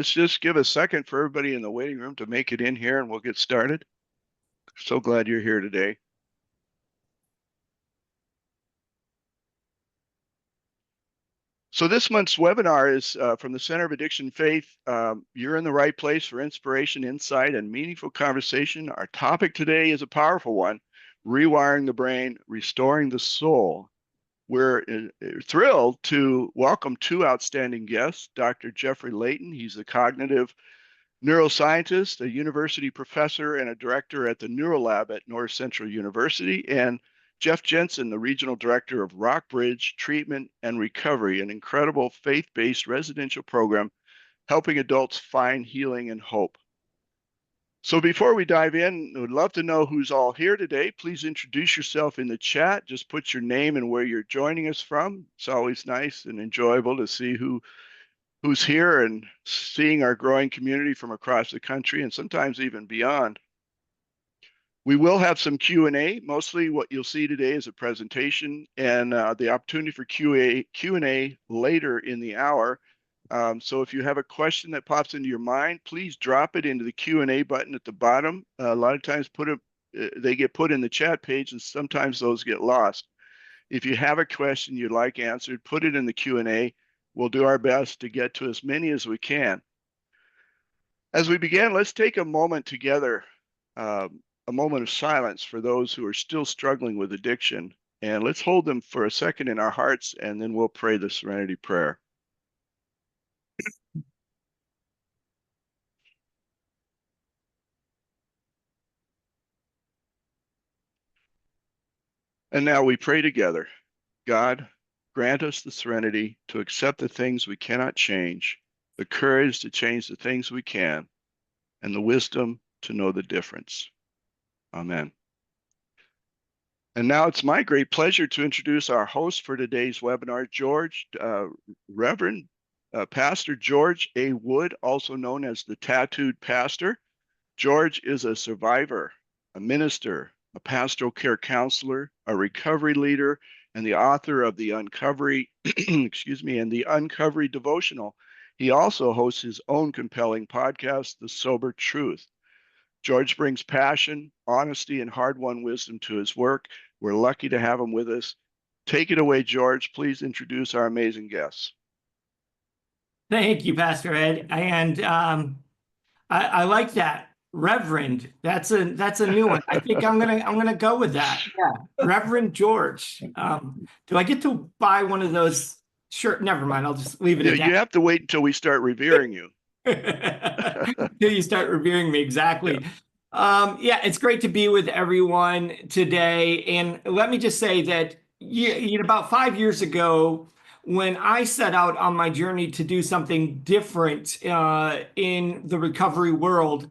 let's just give a second for everybody in the waiting room to make it in here and we'll get started. So glad you're here today. So this month's webinar is from the Center of Addiction Faith. You're in the right place for inspiration, insight, and meaningful conversation. Our topic today is a powerful one: rewiring the brain, restoring the soul. We're thrilled to welcome two outstanding guests, Dr. Jeffrey Leighton. He's a cognitive neuroscientist, a university professor, and a director at the Neurolab at North Central University, and Jeff Jensen, the regional director of RockBridge Treatment and Recovery, an incredible faith-based residential program helping adults find healing and hope. So before we dive in, we'd love to know who's all here today. Please introduce yourself in the chat. Just put your name and where you're joining us from. It's always nice and enjoyable to see who's here and seeing our growing community from across the country and sometimes even beyond. We will have some Q&A. Mostly what you'll see today is a presentation and the opportunity for Q&A later in the hour. So if you have a question that pops into your mind, please drop it into the Q&A button at the bottom. A lot of times they get put in the chat page and sometimes those get lost. If you have a question you'd like answered, put it in the Q&A. We'll do our best to get to as many as we can. As we begin, let's take a moment together, a moment of silence for those who are still struggling with addiction. And let's hold them for a second in our hearts, and then we'll pray the Serenity Prayer. And now we pray together. God, grant us the serenity to accept the things we cannot change, the courage to change the things we can, and the wisdom to know the difference. Amen. And now it's my great pleasure to introduce our host for today's webinar, Reverend Pastor George A. Wood, also known as the Tattooed Pastor. George is a survivor, a minister, a pastoral care counselor, a recovery leader, and the author of the Uncovery, and the Uncovery devotional. He also hosts his own compelling podcast, The Sober Truth. George brings passion, honesty, and hard-won wisdom to his work. We're lucky to have him with us. Take it away, George. Please introduce our amazing guests. Thank you, Pastor Ed. And I like that. Reverend, that's a new one. I think I'm gonna go with that. Yeah, Reverend George. Do I get to buy one of those shirts? Never mind. I'll just leave it at that. You have to wait until we start revering you. Until you start revering me, exactly. Yeah, it's great to be with everyone today. And let me just say that about 5 years ago, when I set out on my journey to do something different in the recovery world,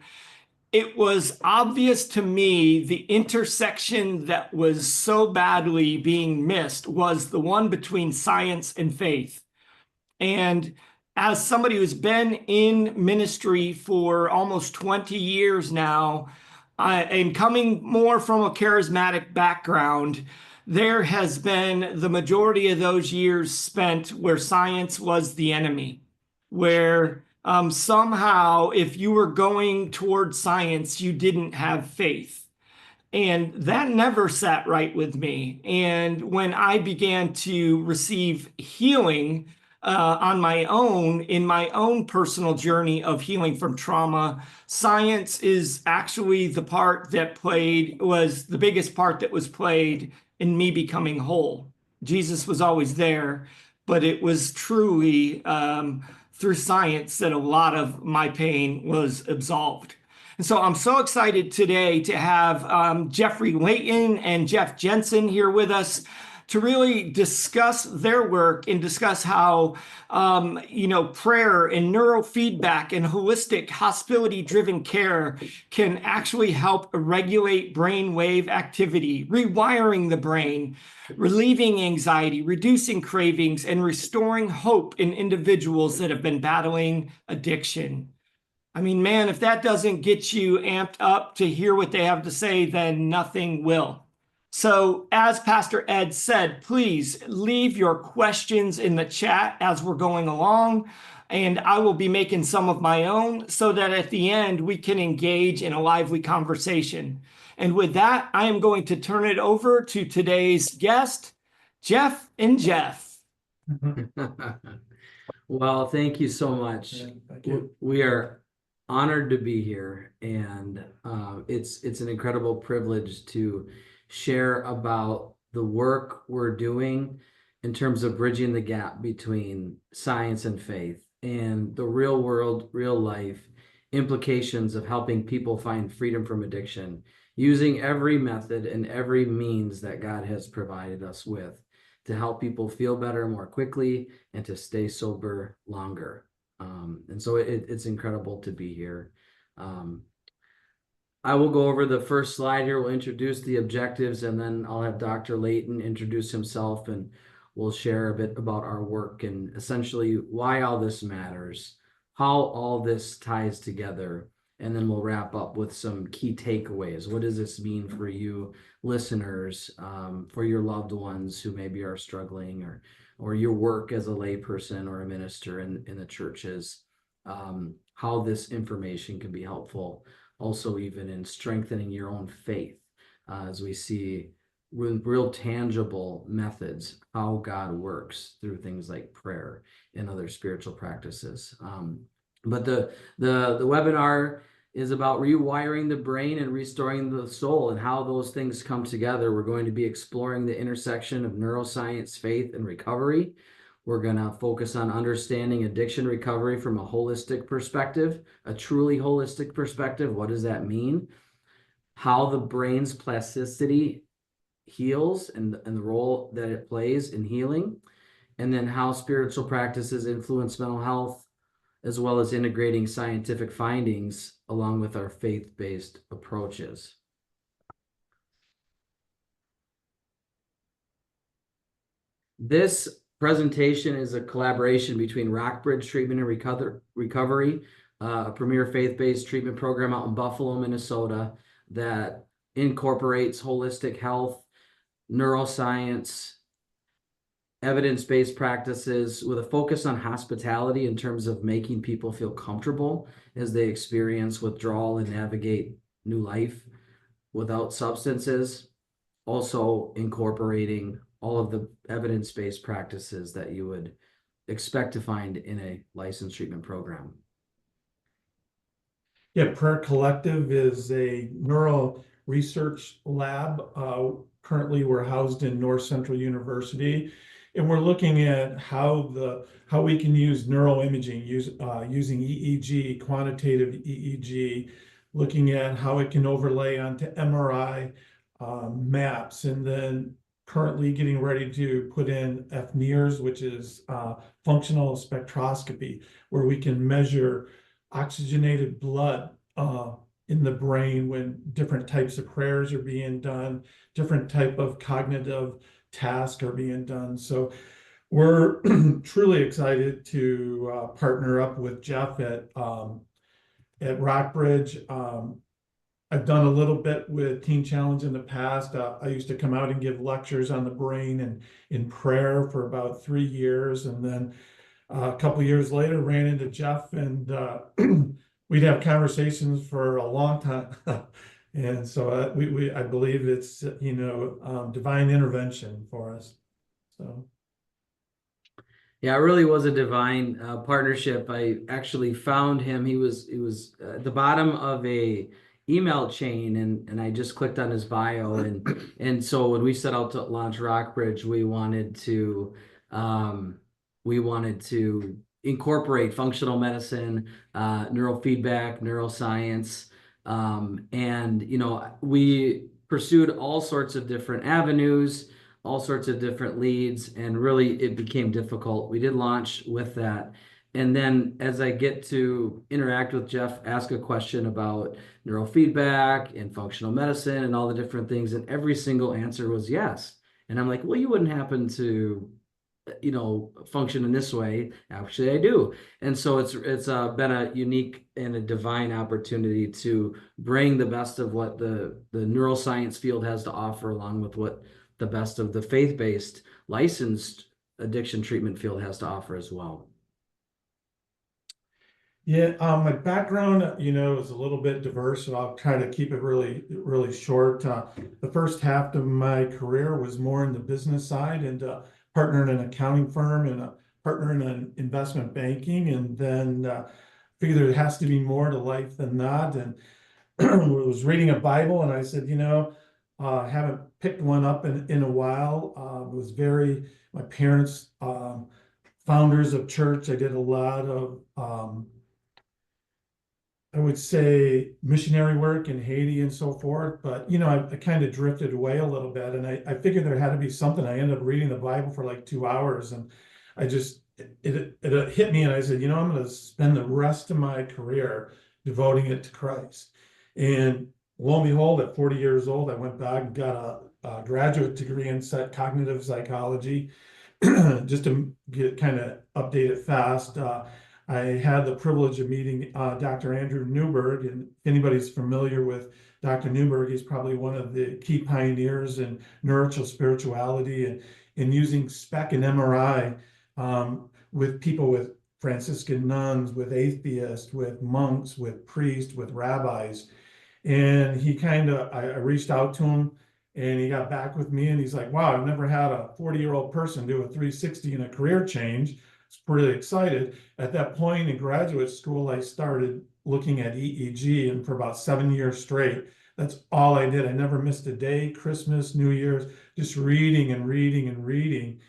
it was obvious to me the intersection that was so badly being missed was the one between science and faith. And as somebody who's been in ministry for almost 20 years now, and coming more from a charismatic background, there has been the majority of those years spent where science was the enemy, where somehow if you were going towards science, you didn't have faith. And that never sat right with me. And when I began to receive healing on my own, in my own personal journey of healing from trauma, science is actually the part that was the biggest part that was played in me becoming whole. Jesus was always there, but it was truly through science that a lot of my pain was absolved. And so I'm so excited today to have Jeffrey Leighton and Jeff Jensen here with us to really discuss their work and discuss how, prayer and neurofeedback and holistic hospitality-driven care can actually help regulate brainwave activity, rewiring the brain, relieving anxiety, reducing cravings, and restoring hope in individuals that have been battling addiction. I mean, man, if that doesn't get you amped up to hear what they have to say, then nothing will. So as Pastor Ed said, please leave your questions in the chat as we're going along. and I will be making some of my own so that at the end we can engage in a lively conversation. And with that, I am going to turn it over to today's guest, Jeff and Jeff. Well, thank you so much. Yeah, thank you. We are honored to be here, and it's an incredible privilege to share about the work we're doing in terms of bridging the gap between science and faith and the real world, real life implications of helping people find freedom from addiction using every method and every means that God has provided us with to help people feel better more quickly and to stay sober longer. And so it's incredible to be here. I will go over the first slide here. We'll introduce the objectives, and then I'll have Dr. Leighton introduce himself, and we'll share a bit about our work and essentially why all this matters, how all this ties together, and then we'll wrap up with some key takeaways. What does this mean for you listeners, for your loved ones who maybe are struggling, or your work as a layperson or a minister in the churches, how this information can be helpful, also even in strengthening your own faith, as we see real tangible methods, how God works through things like prayer and other spiritual practices. But the webinar is about rewiring the brain and restoring the soul and how those things come together. We're going to be exploring the intersection of neuroscience, faith, and recovery. We're going to focus on understanding addiction recovery from a holistic perspective, a truly holistic perspective. What does that mean? How the brain's plasticity heals and the role that it plays in healing, and then how spiritual practices influence mental health, as well as integrating scientific findings along with our faith-based approaches. This presentation is a collaboration between RockBridge Treatment and Recovery, a premier faith-based treatment program out in Buffalo, Minnesota, that incorporates holistic health, neuroscience, evidence-based practices with a focus on hospitality in terms of making people feel comfortable as they experience withdrawal and navigate new life without substances. Also incorporating all of the evidence-based practices that you would expect to find in a licensed treatment program. Yeah, Prayer Collective is a neuro research lab. Currently, we're housed in North Central University, and we're looking at how we can use neuroimaging, using EEG, quantitative EEG, looking at how it can overlay onto MRI maps, and then currently getting ready to put in FNIRS, which is functional spectroscopy, where we can measure oxygenated blood in the brain when different types of prayers are being done, different type of cognitive tasks are being done. So we're truly excited to partner up with Jeff at RockBridge. I've done a little bit with Teen Challenge in the past. I used to come out and give lectures on the brain and in prayer for about 3 years. And then a couple years later, ran into Jeff, and we'd have conversations for a long time. And so I believe it's, divine intervention for us. So. Yeah, it really was a divine partnership. I actually found him. He was at the bottom of a email chain, and I just clicked on his bio, and so when we set out to launch RockBridge, we wanted to incorporate functional medicine, neurofeedback, neuroscience, and we pursued all sorts of different avenues, all sorts of different leads, and really it became difficult. We did launch with that. And then as I get to interact with Jeff, ask a question about neurofeedback and functional medicine and all the different things, and every single answer was yes. And I'm like, well, you wouldn't happen to, function in this way. Actually, I do. And so it's been a unique and a divine opportunity to bring the best of what the neuroscience field has to offer, along with what the best of the faith-based licensed addiction treatment field has to offer as well. Yeah, my background, is a little bit diverse, so I'll try to keep it really, really short. The first half of my career was more in the business side and partner in an accounting firm and a partner in an investment banking, and then figured there has to be more to life than that. And was reading a Bible, and I said, haven't picked one up in a while. Was my parents, founders of church. I did a lot of I would say missionary work in Haiti and so forth, but I kind of drifted away a little bit, and I figured there had to be something. I ended up reading the Bible for like 2 hours, and I just it hit me, and I said, I'm going to spend the rest of my career devoting it to Christ. And lo and behold, at 40 years old, I went back and got a graduate degree in cognitive psychology, just to get kind of updated fast. I had the privilege of meeting Dr. Andrew Newberg, and if anybody's familiar with Dr. Newberg, he's probably one of the key pioneers in neurospirituality and in using SPEC and MRI with people, with Franciscan nuns, with atheists, with monks, with priests, with rabbis. And I reached out to him, and he got back with me, and he's like, wow, I've never had a 40-year-old person do a 360 in a career change. It's pretty excited. At that point in graduate school, I started looking at EEG, and for about 7 years straight, that's all I did. I never missed a day, Christmas, New Year's, just reading and reading and reading.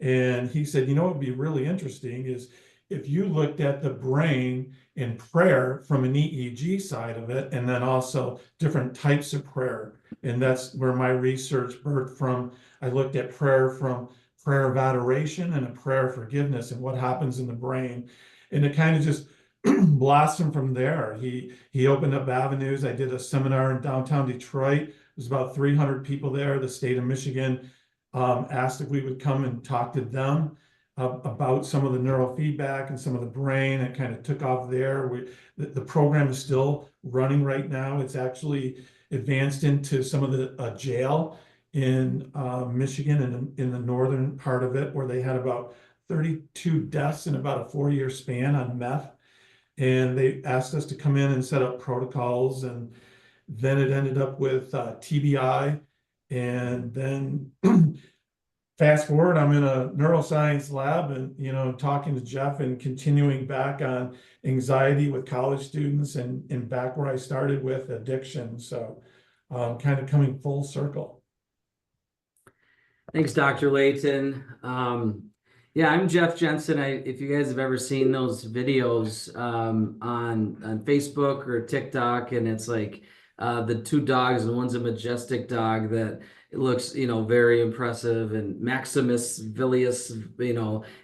And he said, what would be really interesting is if you looked at the brain in prayer from an EEG side of it, and then also different types of prayer. And that's where my research birthed from. I looked at prayer from prayer of adoration and a prayer of forgiveness and what happens in the brain. And it kind of just blossomed from there. He opened up avenues. I did a seminar in downtown Detroit. There's about 300 people there. The state of Michigan asked if we would come and talk to them about some of the neurofeedback and some of the brain. It kind of took off there. The program is still running right now. It's actually advanced into some of the jail in Michigan and in the northern part of it, where they had about 32 deaths in about a 4-year span on meth. And they asked us to come in and set up protocols. And then it ended up with TBI. And then fast forward, I'm in a neuroscience lab and, talking to Jeff and continuing back on anxiety with college students and back where I started with addiction. So kind of coming full circle. Thanks, Dr. Leighton. Yeah, I'm Jeff Jensen. If you guys have ever seen those videos on Facebook or TikTok, and it's like the two dogs, and one's a majestic dog that it looks, very impressive, and Maximus Vilius,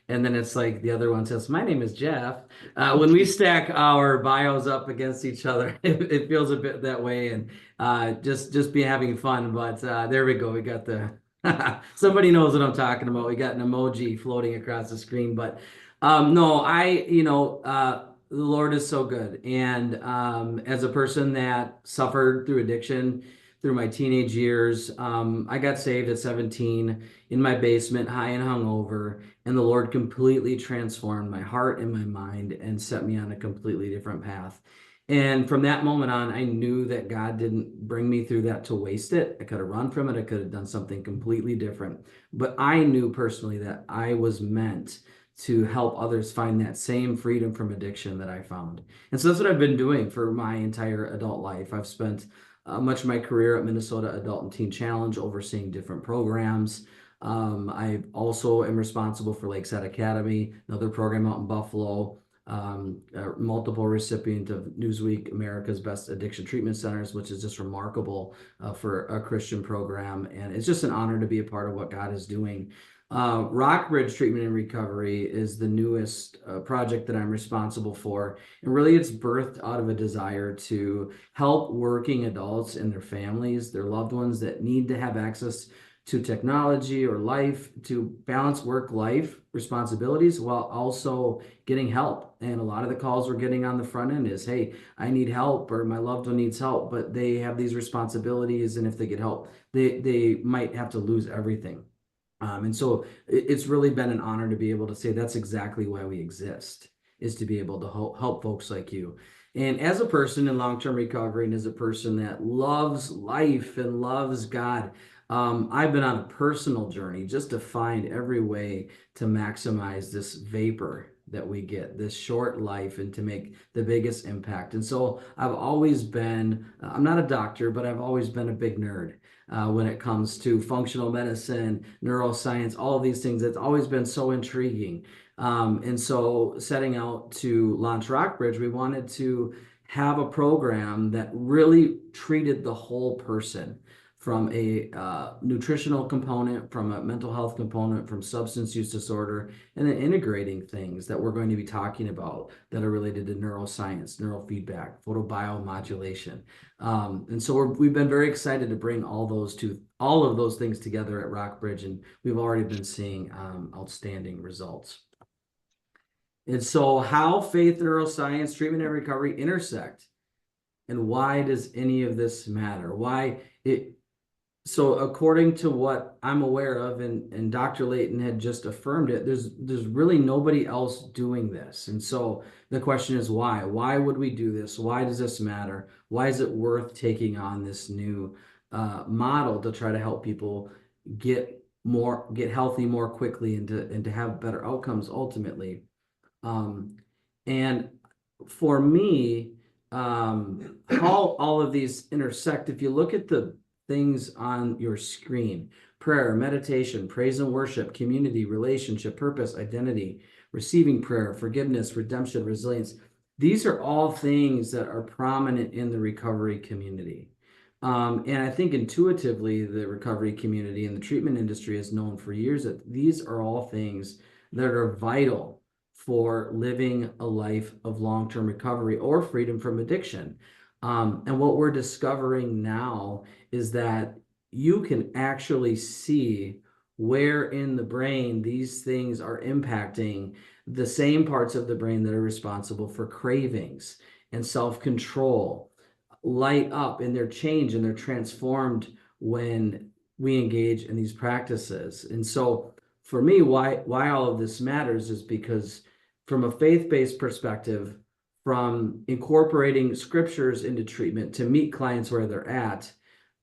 and then it's like the other one says, my name is Jeff. When we stack our bios up against each other, it feels a bit that way, and just be having fun. But there we go. We got somebody knows what I'm talking about. We got an emoji floating across the screen, but no, the Lord is so good. And as a person that suffered through addiction through my teenage years, I got saved at 17 in my basement, high and hungover, and the Lord completely transformed my heart and my mind and set me on a completely different path. And from that moment on, I knew that God didn't bring me through that to waste it. I could have run from it. I could have done something completely different. But I knew personally that I was meant to help others find that same freedom from addiction that I found. And so that's what I've been doing for my entire adult life. I've spent much of my career at Minnesota Adult and Teen Challenge, overseeing different programs. I also am responsible for Lakeside Academy, another program out in Buffalo. Multiple recipient of Newsweek America's Best Addiction Treatment Centers, which is just remarkable for a Christian program. And it's just an honor to be a part of what God is doing. RockBridge Treatment and Recovery is the newest project that I'm responsible for. And really it's birthed out of a desire to help working adults and their families, their loved ones that need to have access to technology or life to balance work-life responsibilities while also getting help. And a lot of the calls we're getting on the front end is, hey, I need help, or my loved one needs help, but they have these responsibilities, and if they get help, they might have to lose everything. And so it's really been an honor to be able to say that's exactly why we exist, is to be able to help folks like you. And as a person in long-term recovery and as a person that loves life and loves God, I've been on a personal journey just to find every way to maximize this vapor that we get, this short life, and to make the biggest impact. And so I've always been, I'm not a doctor, but I've always been a big nerd when it comes to functional medicine, neuroscience, all of these things. It's always been so intriguing. And so setting out to launch RockBridge, we wanted to have a program that really treated the whole person, from a nutritional component, from a mental health component, from substance use disorder, and then integrating things that we're going to be talking about that are related to neuroscience, neurofeedback, photobiomodulation. And so we've been very excited to bring all of those things together at RockBridge, and we've already been seeing outstanding results. And so how faith, neuroscience, treatment, and recovery intersect, and why does any of this matter? So according to what I'm aware of, and Dr. Leighton had just affirmed it, there's really nobody else doing this. And so the question is why? Why would we do this? Why does this matter? Why is it worth taking on this new model to try to help people get healthy more quickly and to have better outcomes ultimately? And for me, how all of these intersect, if you look at the things on your screen: prayer, meditation, praise and worship, community, relationship, purpose, identity, receiving prayer, forgiveness, redemption, resilience. These are all things that are prominent in the recovery community. And I think intuitively, the recovery community and the treatment industry has known for years that these are all things that are vital for living a life of long-term recovery or freedom from addiction. And what we're discovering now is that you can actually see where in the brain these things are impacting the same parts of the brain that are responsible for cravings and self-control light up, and they're changed and they're transformed when we engage in these practices. And so for me, why all of this matters is because from a faith-based perspective, from incorporating scriptures into treatment to meet clients where they're at,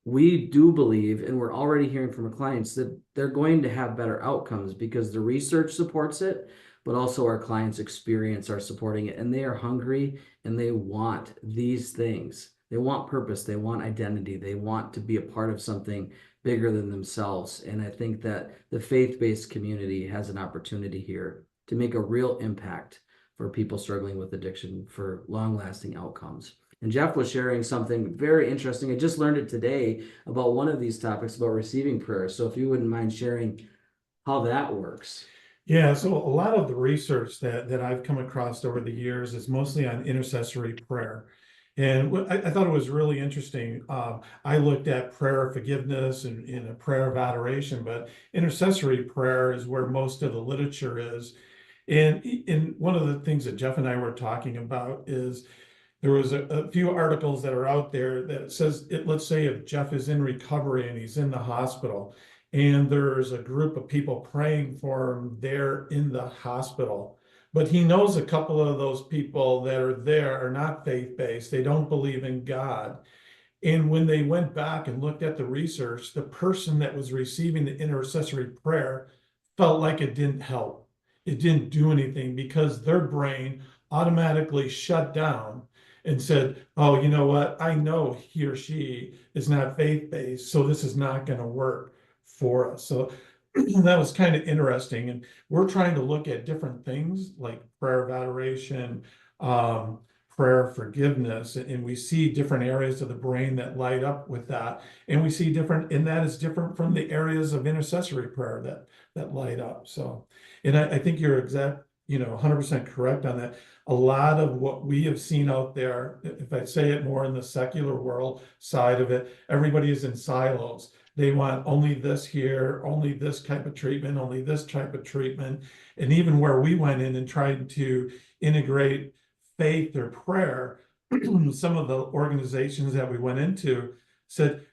we do believe, and we're already hearing from our clients, that they're going to have better outcomes because the research supports it, but also our clients' experience are supporting it. And they are hungry and they want these things. They want purpose. They want identity. They want to be a part of something bigger than themselves. And I think that the faith-based community has an opportunity here to make a real impact for people struggling with addiction for long-lasting outcomes. And Jeff was sharing something very interesting. I just learned it today about one of these topics about receiving prayer. So if you wouldn't mind sharing how that works. Yeah, so a lot of the research that I've come across over the years is mostly on intercessory prayer. And I thought it was really interesting. I looked at prayer of forgiveness and a prayer of adoration, but intercessory prayer is where most of the literature is. And one of the things that Jeff and I were talking about is there was a few articles that are out there that says, let's say if Jeff is in recovery and he's in the hospital, and there's a group of people praying for him there in the hospital, but he knows a couple of those people that are there are not faith-based. They don't believe in God. And when they went back and looked at the research, the person that was receiving the intercessory prayer felt like it didn't help. It didn't do anything because their brain automatically shut down and said, oh, you know what? I know he or she is not faith-based, so this is not going to work for us. So that was kind of interesting. And we're trying to look at different things like prayer of adoration, prayer of forgiveness, and we see different areas of the brain that light up with that. And we see different, and that is different from the areas of intercessory prayer that light up. So, and I think you're 100% correct on that. A lot of what we have seen out there, if I say it more in the secular world side of it, everybody is in silos. They want only this here, only this type of treatment, only this type of treatment. And even where we went in and tried to integrate faith or prayer, some of the organizations that we went into said,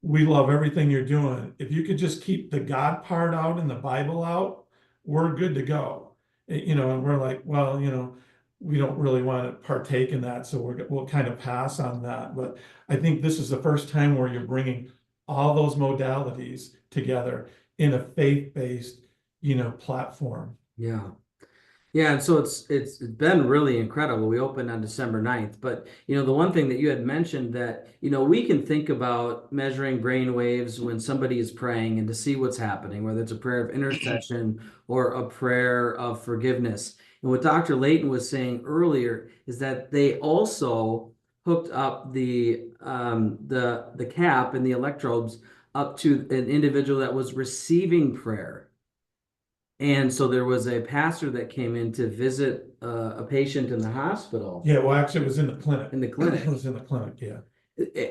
we love everything you're doing. If you could just keep the God part out and the Bible out, we're good to go. And we're like, well, we don't really want to partake in that, so we'll kind of pass on that. But I think this is the first time where you're bringing all those modalities together in a faith-based, platform. Yeah. Yeah, and so it's been really incredible. We opened on December 9th, but the one thing that you had mentioned that we can think about measuring brain waves when somebody is praying and to see what's happening, whether it's a prayer of intercession or a prayer of forgiveness. And what Dr. Leighton was saying earlier is that they also hooked up the cap and the electrodes up to an individual that was receiving prayer. And so there was a pastor that came in to visit a patient in the hospital. Yeah, well, actually, it was in the clinic. In the clinic. It was in the clinic, yeah.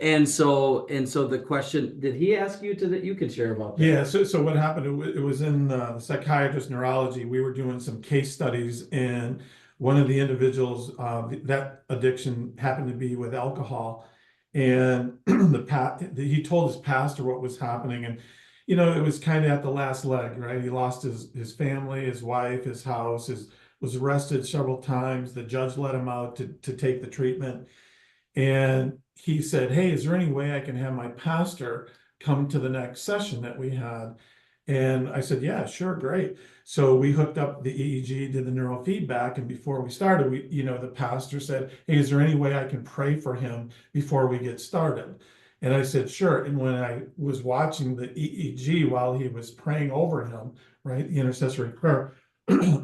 And so the question, did he ask you that you could share about that? Yeah, so what happened, it was in the psychiatrist neurology. We were doing some case studies, and one of the individuals, that addiction happened to be with alcohol. And he told his pastor what was happening, and it was kind of at the last leg, right? He lost his family, his wife, his house, was arrested several times. The judge let him out to take the treatment. And he said, hey, is there any way I can have my pastor come to the next session that we had? And I said, yeah, sure, great. So we hooked up the EEG, did the neurofeedback, and before we started, the pastor said, hey, is there any way I can pray for him before we get started? And I said, sure. And when I was watching the EEG while he was praying over him, right, the intercessory prayer,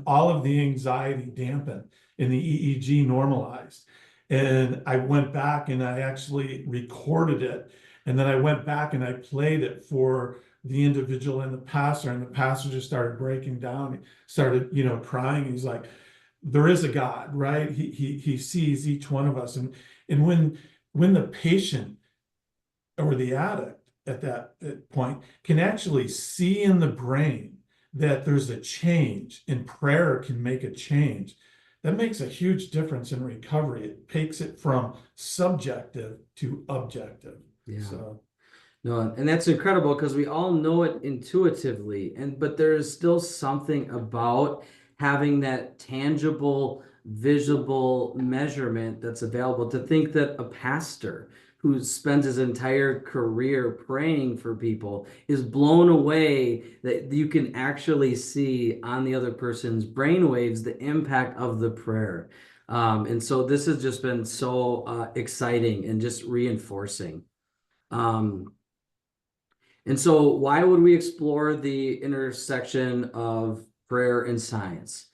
all of the anxiety dampened and the EEG normalized. And I went back and I actually recorded it. And then I went back and I played it for the individual and the pastor just started breaking down. He started, crying. He's like, there is a God, right? He sees each one of us. And when the patient or the addict at that point can actually see in the brain that there's a change and prayer can make a change, that makes a huge difference in recovery. It takes it from subjective to objective. Yeah. So. No, and that's incredible because we all know it intuitively, but there is still something about having that tangible, visible measurement that's available. To think that a pastor who spends his entire career praying for people is blown away that you can actually see on the other person's brainwaves the impact of the prayer. And so this has just been so exciting and just reinforcing. And so why would we explore the intersection of prayer and science?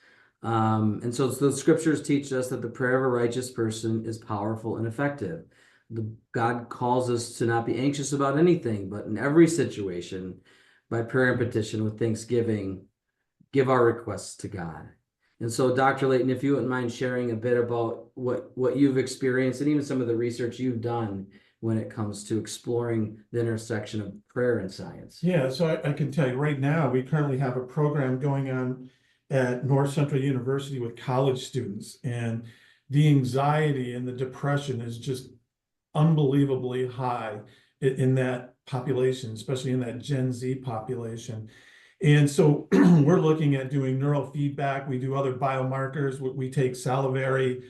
And so the scriptures teach us that the prayer of a righteous person is powerful and effective. God calls us to not be anxious about anything, but in every situation, by prayer and petition with thanksgiving, give our requests to God. And so, Dr. Leighton, if you wouldn't mind sharing a bit about what you've experienced and even some of the research you've done when it comes to exploring the intersection of prayer and science. Yeah, so I can tell you right now, we currently have a program going on at North Central University with college students, and the anxiety and the depression is just unbelievably high in that population, especially in that Gen Z population. And so we're looking at doing neurofeedback. We do other biomarkers. We take salivary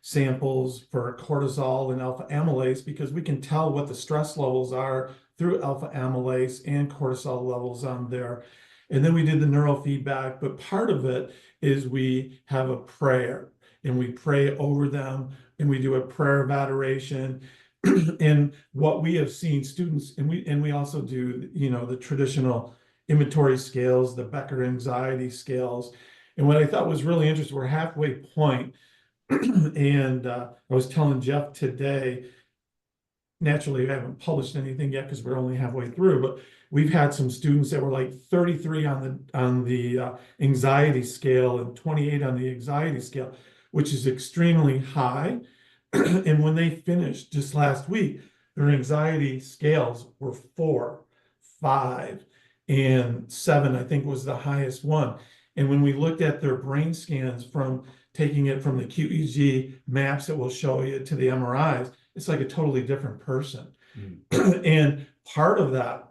samples for cortisol and alpha amylase because we can tell what the stress levels are through alpha amylase and cortisol levels on there. And then we did the neurofeedback, but part of it is we have a prayer and we pray over them and we do a prayer of adoration. And what we have seen students, and we also do, the traditional inventory scales, the Becker anxiety scales. And what I thought was really interesting, we're halfway point. And I was telling Jeff today, naturally, I haven't published anything yet because we're only halfway through, but we've had some students that were like 33 on the anxiety scale and 28 on the anxiety scale, which is extremely high. And when they finished just last week, their anxiety scales were 4, 5, and 7, I think was the highest one. And when we looked at their brain scans from taking it from the QEEG maps that will show you to the MRIs, it's like a totally different person. And part of that,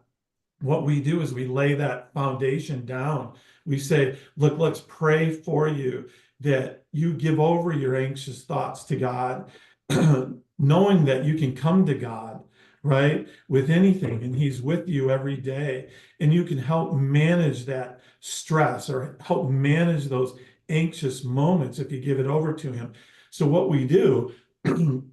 what we do is we lay that foundation down. We say, look, let's pray for you. that you give over your anxious thoughts to God, knowing that you can come to God, right, with anything, and He's with you every day, and you can help manage that stress or help manage those anxious moments if you give it over to Him. So what we do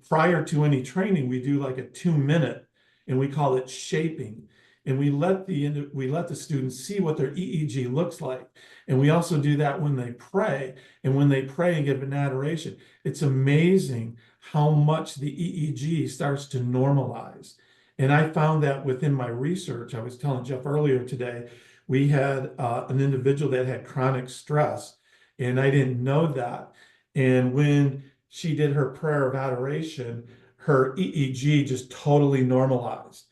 prior to any training, we do like a 2-minute, and we call it shaping. And we let the students see what their EEG looks like. And we also do that when they pray. And when they pray and give an adoration, it's amazing how much the EEG starts to normalize. And I found that within my research. I was telling Jeff earlier today, we had an individual that had chronic stress, and I didn't know that. And when she did her prayer of adoration, her EEG just totally normalized.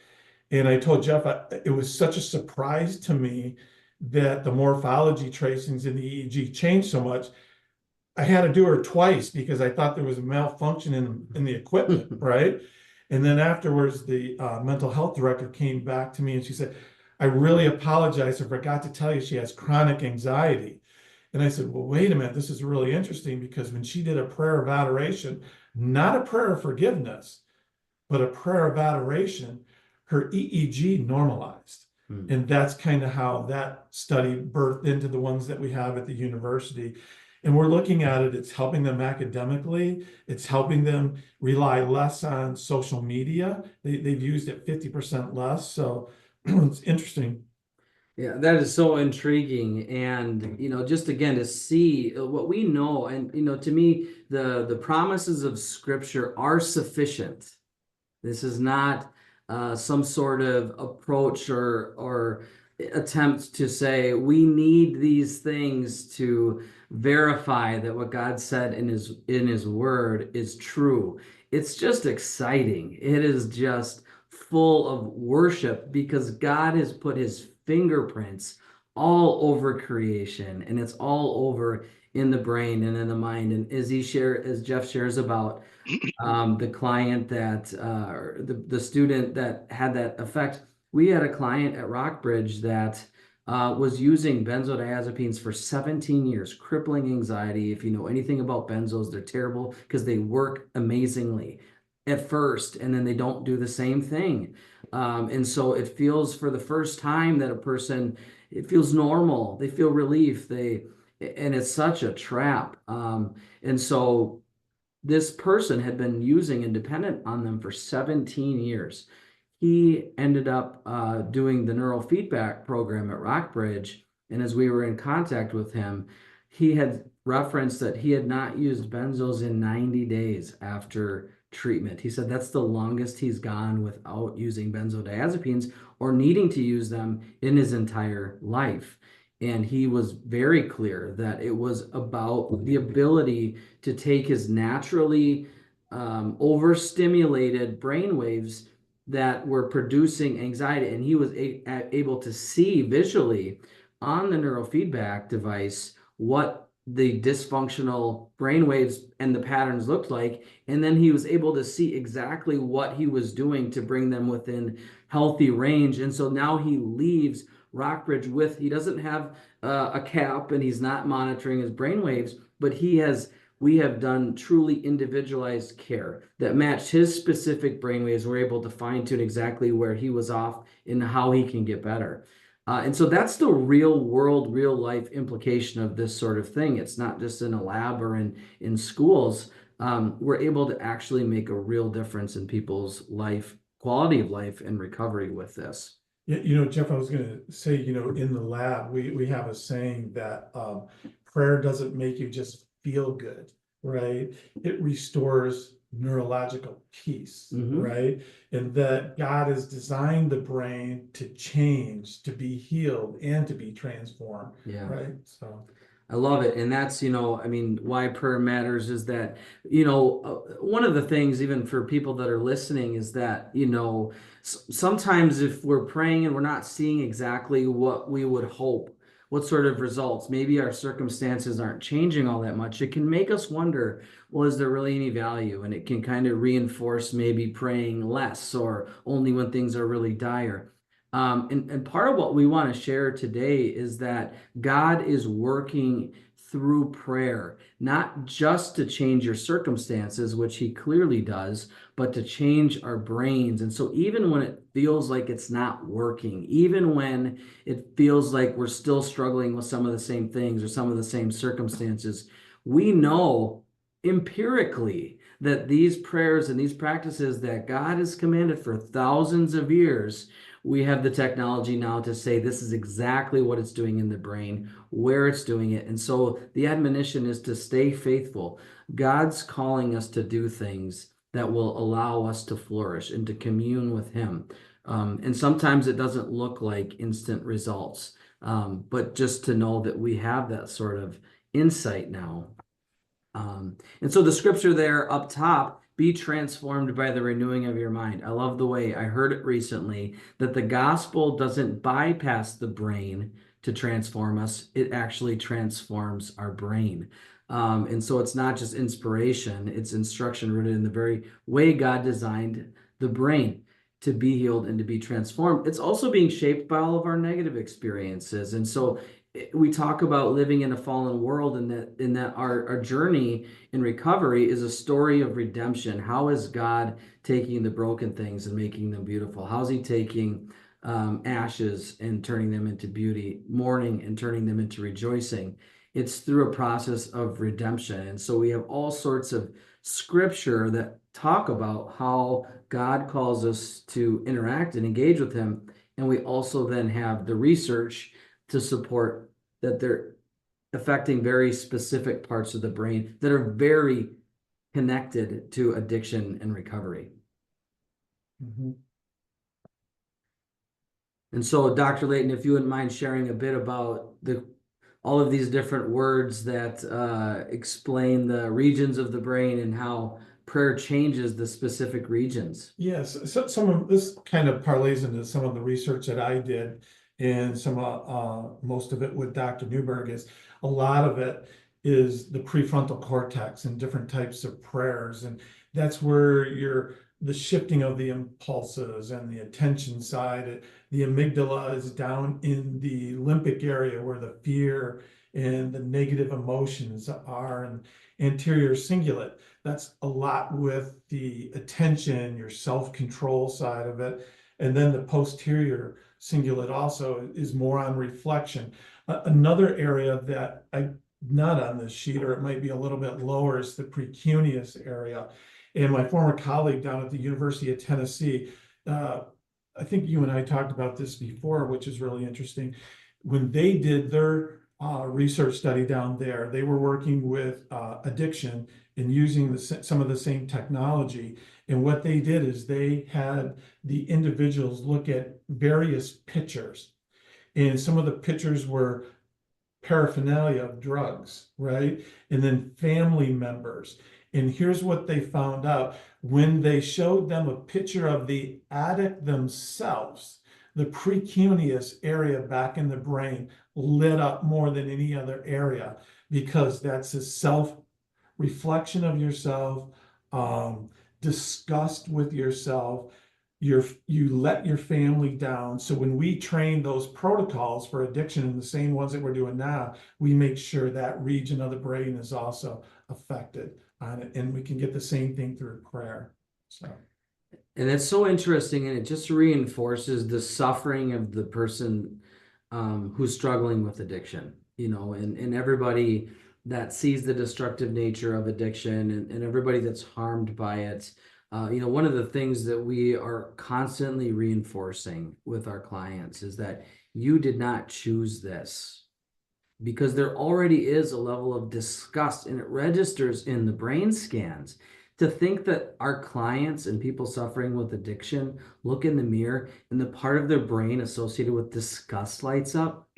And I told Jeff, it was such a surprise to me that the morphology tracings in the EEG changed so much. I had to do her twice because I thought there was a malfunction in the equipment, right? And then afterwards, the mental health director came back to me and she said, I really apologize. I forgot to tell you she has chronic anxiety. And I said, well, wait a minute, this is really interesting, because when she did a prayer of adoration, not a prayer of forgiveness, but a prayer of adoration, her EEG normalized. And that's kind of how that study birthed into the ones that we have at the university. And we're looking at it, it's helping them academically, it's helping them rely less on social media. They've used it 50% less. So it's interesting. Yeah, that is so intriguing. And, just again to see what we know, and, to me, the promises of Scripture are sufficient. This is not some sort of approach or attempt to say we need these things to verify that what God said in his word is true. It's just exciting. It is just full of worship, because God has put his fingerprints all over creation, and it's all over in the brain and in the mind. And as Jeff shares about the client that the student that had that effect, we had a client at RockBridge that was using benzodiazepines for 17 years, crippling anxiety. If you know anything about benzos, they're terrible because they work amazingly at first, and then they don't do the same thing. And so it feels, for the first time, that a person, it feels normal. They feel relief. And it's such a trap. And so this person had been using and dependent on them for 17 years. He ended up doing the neurofeedback program at RockBridge. And as we were in contact with him, he had referenced that he had not used benzos in 90 days after treatment. He said that's the longest he's gone without using benzodiazepines or needing to use them in his entire life. And he was very clear that it was about the ability to take his naturally overstimulated brain waves that were producing anxiety, and he was able to see visually on the neurofeedback device what the dysfunctional brain waves and the patterns looked like, and then he was able to see exactly what he was doing to bring them within healthy range. And so now he leaves RockBridge he doesn't have a cap, and he's not monitoring his brain waves, but we have done truly individualized care that matched his specific brainwaves. We're able to fine tune exactly where he was off and how he can get better. And so that's the real world, real life implication of this sort of thing. It's not just in a lab or in schools. We're able to actually make a real difference in people's quality of life and recovery with this. Yeah, Jeff, I was going to say, in the lab, we have a saying that prayer doesn't make you just feel good, right? It restores neurological peace, right? And that God has designed the brain to change, to be healed, and to be transformed, right? So I love it. And that's, why prayer matters is that, one of the things, even for people that are listening, is that, sometimes if we're praying and we're not seeing exactly what we would hope, what sort of results, maybe our circumstances aren't changing all that much, it can make us wonder, well, is there really any value? And it can kind of reinforce maybe praying less or only when things are really dire. And part of what we want to share today is that God is working through prayer, not just to change your circumstances, which he clearly does, but to change our brains. And so even when it feels like it's not working, even when it feels like we're still struggling with some of the same things or some of the same circumstances, we know empirically that these prayers and these practices that God has commanded for thousands of years, we have the technology now to say this is exactly what it's doing in the brain, where it's doing it. And so the admonition is to stay faithful. God's calling us to do things that will allow us to flourish and to commune with him. And sometimes it doesn't look like instant results, but just to know that we have that sort of insight now. And so the scripture there up top, be transformed by the renewing of your mind. I love the way I heard it recently that the gospel doesn't bypass the brain to transform us. It actually transforms our brain. And so it's not just inspiration, it's instruction rooted in the very way God designed the brain to be healed and to be transformed. It's also being shaped by all of our negative experiences. And so we talk about living in a fallen world, and that our journey in recovery is a story of redemption. How is God taking the broken things and making them beautiful? How's he taking ashes and turning them into beauty, mourning and turning them into rejoicing? It's through a process of redemption. And so we have all sorts of scripture that talk about how God calls us to interact and engage with him. And we also then have the research to support that they're affecting very specific parts of the brain that are very connected to addiction and recovery. Mm-hmm. And so, Dr. Leighton, if you wouldn't mind sharing a bit about all of these different words that explain the regions of the brain and how prayer changes the specific regions. Yes, so some of this kind of parlays into some of the research that I did, and some most of it with Dr. Newberg. Is a lot of it is the prefrontal cortex and different types of prayers, and that's where the shifting of the impulses and the attention side. The amygdala is down in the limbic area where the fear and the negative emotions are, and anterior cingulate. That's a lot with the attention, your self-control side of it. And then the posterior cingulate also is more on reflection. Another area that not on this sheet, or it might be a little bit lower, is the precuneus area. And my former colleague down at the University of Tennessee, I think you and I talked about this before, which is really interesting. When they did their research study down there, they were working with addiction and using some of the same technology. And what they did is they had the individuals look at various pictures. And some of the pictures were paraphernalia of drugs, right? And then family members. And here's what they found out. When they showed them a picture of the addict themselves, the precuneus area back in the brain lit up more than any other area, because that's a self-reflection of yourself, disgust with yourself. You let your family down. So when we train those protocols for addiction, and the same ones that we're doing now, we make sure that region of the brain is also affected on it, and we can get the same thing through prayer. So. And it's so interesting, and it just reinforces the suffering of the person who's struggling with addiction, and everybody that sees the destructive nature of addiction, and everybody that's harmed by it. One of the things that we are constantly reinforcing with our clients is that you did not choose this, because there already is a level of disgust, and it registers in the brain scans. To think that our clients and people suffering with addiction look in the mirror and the part of their brain associated with disgust lights up,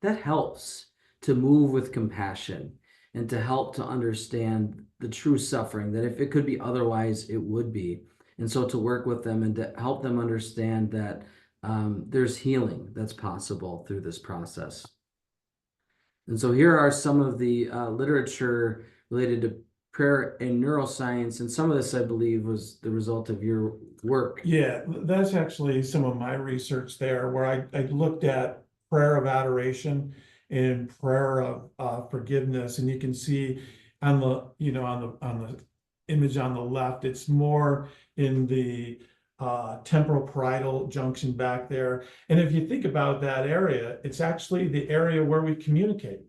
that helps to move with compassion and to help to understand the true suffering, that if it could be otherwise, it would be. And so to work with them and to help them understand that there's healing that's possible through this process. And so here are some of the literature related to prayer and neuroscience, and some of this, I believe, was the result of your work. Yeah, that's actually some of my research there, where I looked at prayer of adoration and prayer of forgiveness. And you can see on the, on the image on the left, it's more in the temporal parietal junction back there. And if you think about that area, it's actually the area where we communicate.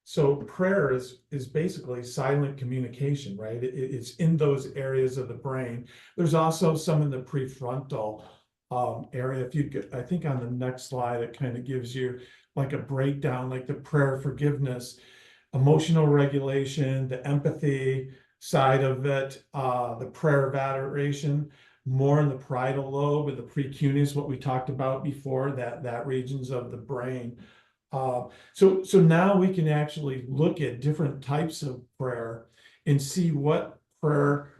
So prayer is basically silent communication, right? It's in those areas of the brain. There's also some in the prefrontal area. If you get, I think on the next slide, it kind of gives you like a breakdown, like the prayer forgiveness, emotional regulation, the empathy side of it, the prayer of adoration, more in the parietal lobe and the precuneus, what we talked about before, that regions of the brain. So now we can actually look at different types of prayer and see what prayer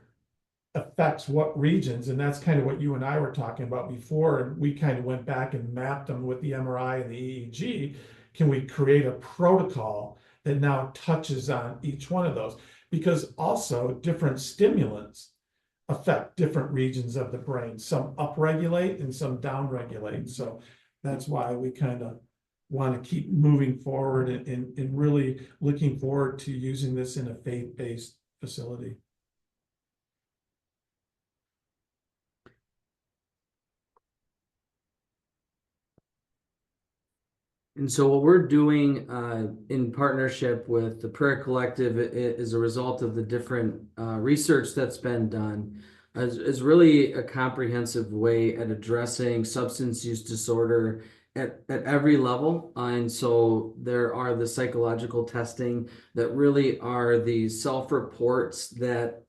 affects what regions. And that's kind of what you and I were talking about before. And we kind of went back and mapped them with the MRI and the EEG. Can we create a protocol that now touches on each one of those? Because also different stimulants affect different regions of the brain. Some upregulate and some downregulate. So that's why we kind of want to keep moving forward and really looking forward to using this in a faith-based facility. And so what we're doing in partnership with the Prayer Collective is a result of the different research that's been done, is really a comprehensive way at addressing substance use disorder at every level. And so there are the psychological testing that really are the self-reports that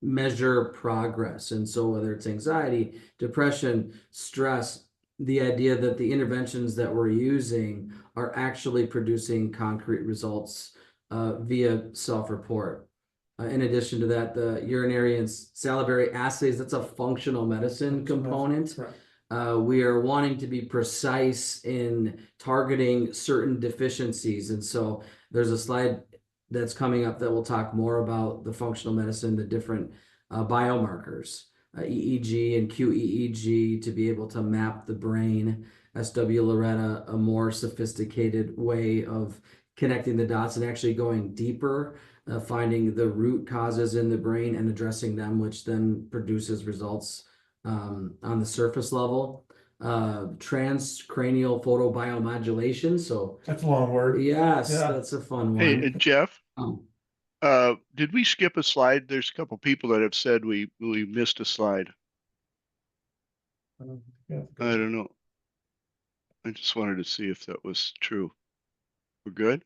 measure progress. And so whether it's anxiety, depression, stress, the idea that the interventions that we're using are actually producing concrete results via self-report. In addition to that, the urinary and salivary assays, that's a functional medicine component. We are wanting to be precise in targeting certain deficiencies. And so there's a slide that's coming up that will talk more about the functional medicine, the different biomarkers, EEG and QEEG, to be able to map the brain. SW Loretta, a more sophisticated way of connecting the dots and actually going deeper, finding the root causes in the brain and addressing them, which then produces results on the surface level. Transcranial photobiomodulation. So that's a long word. Yes, yeah. That's a fun one. Hey, and Jeff, did we skip a slide? There's a couple people that have said we missed a slide. I don't know. I just wanted to see if that was true. We're good?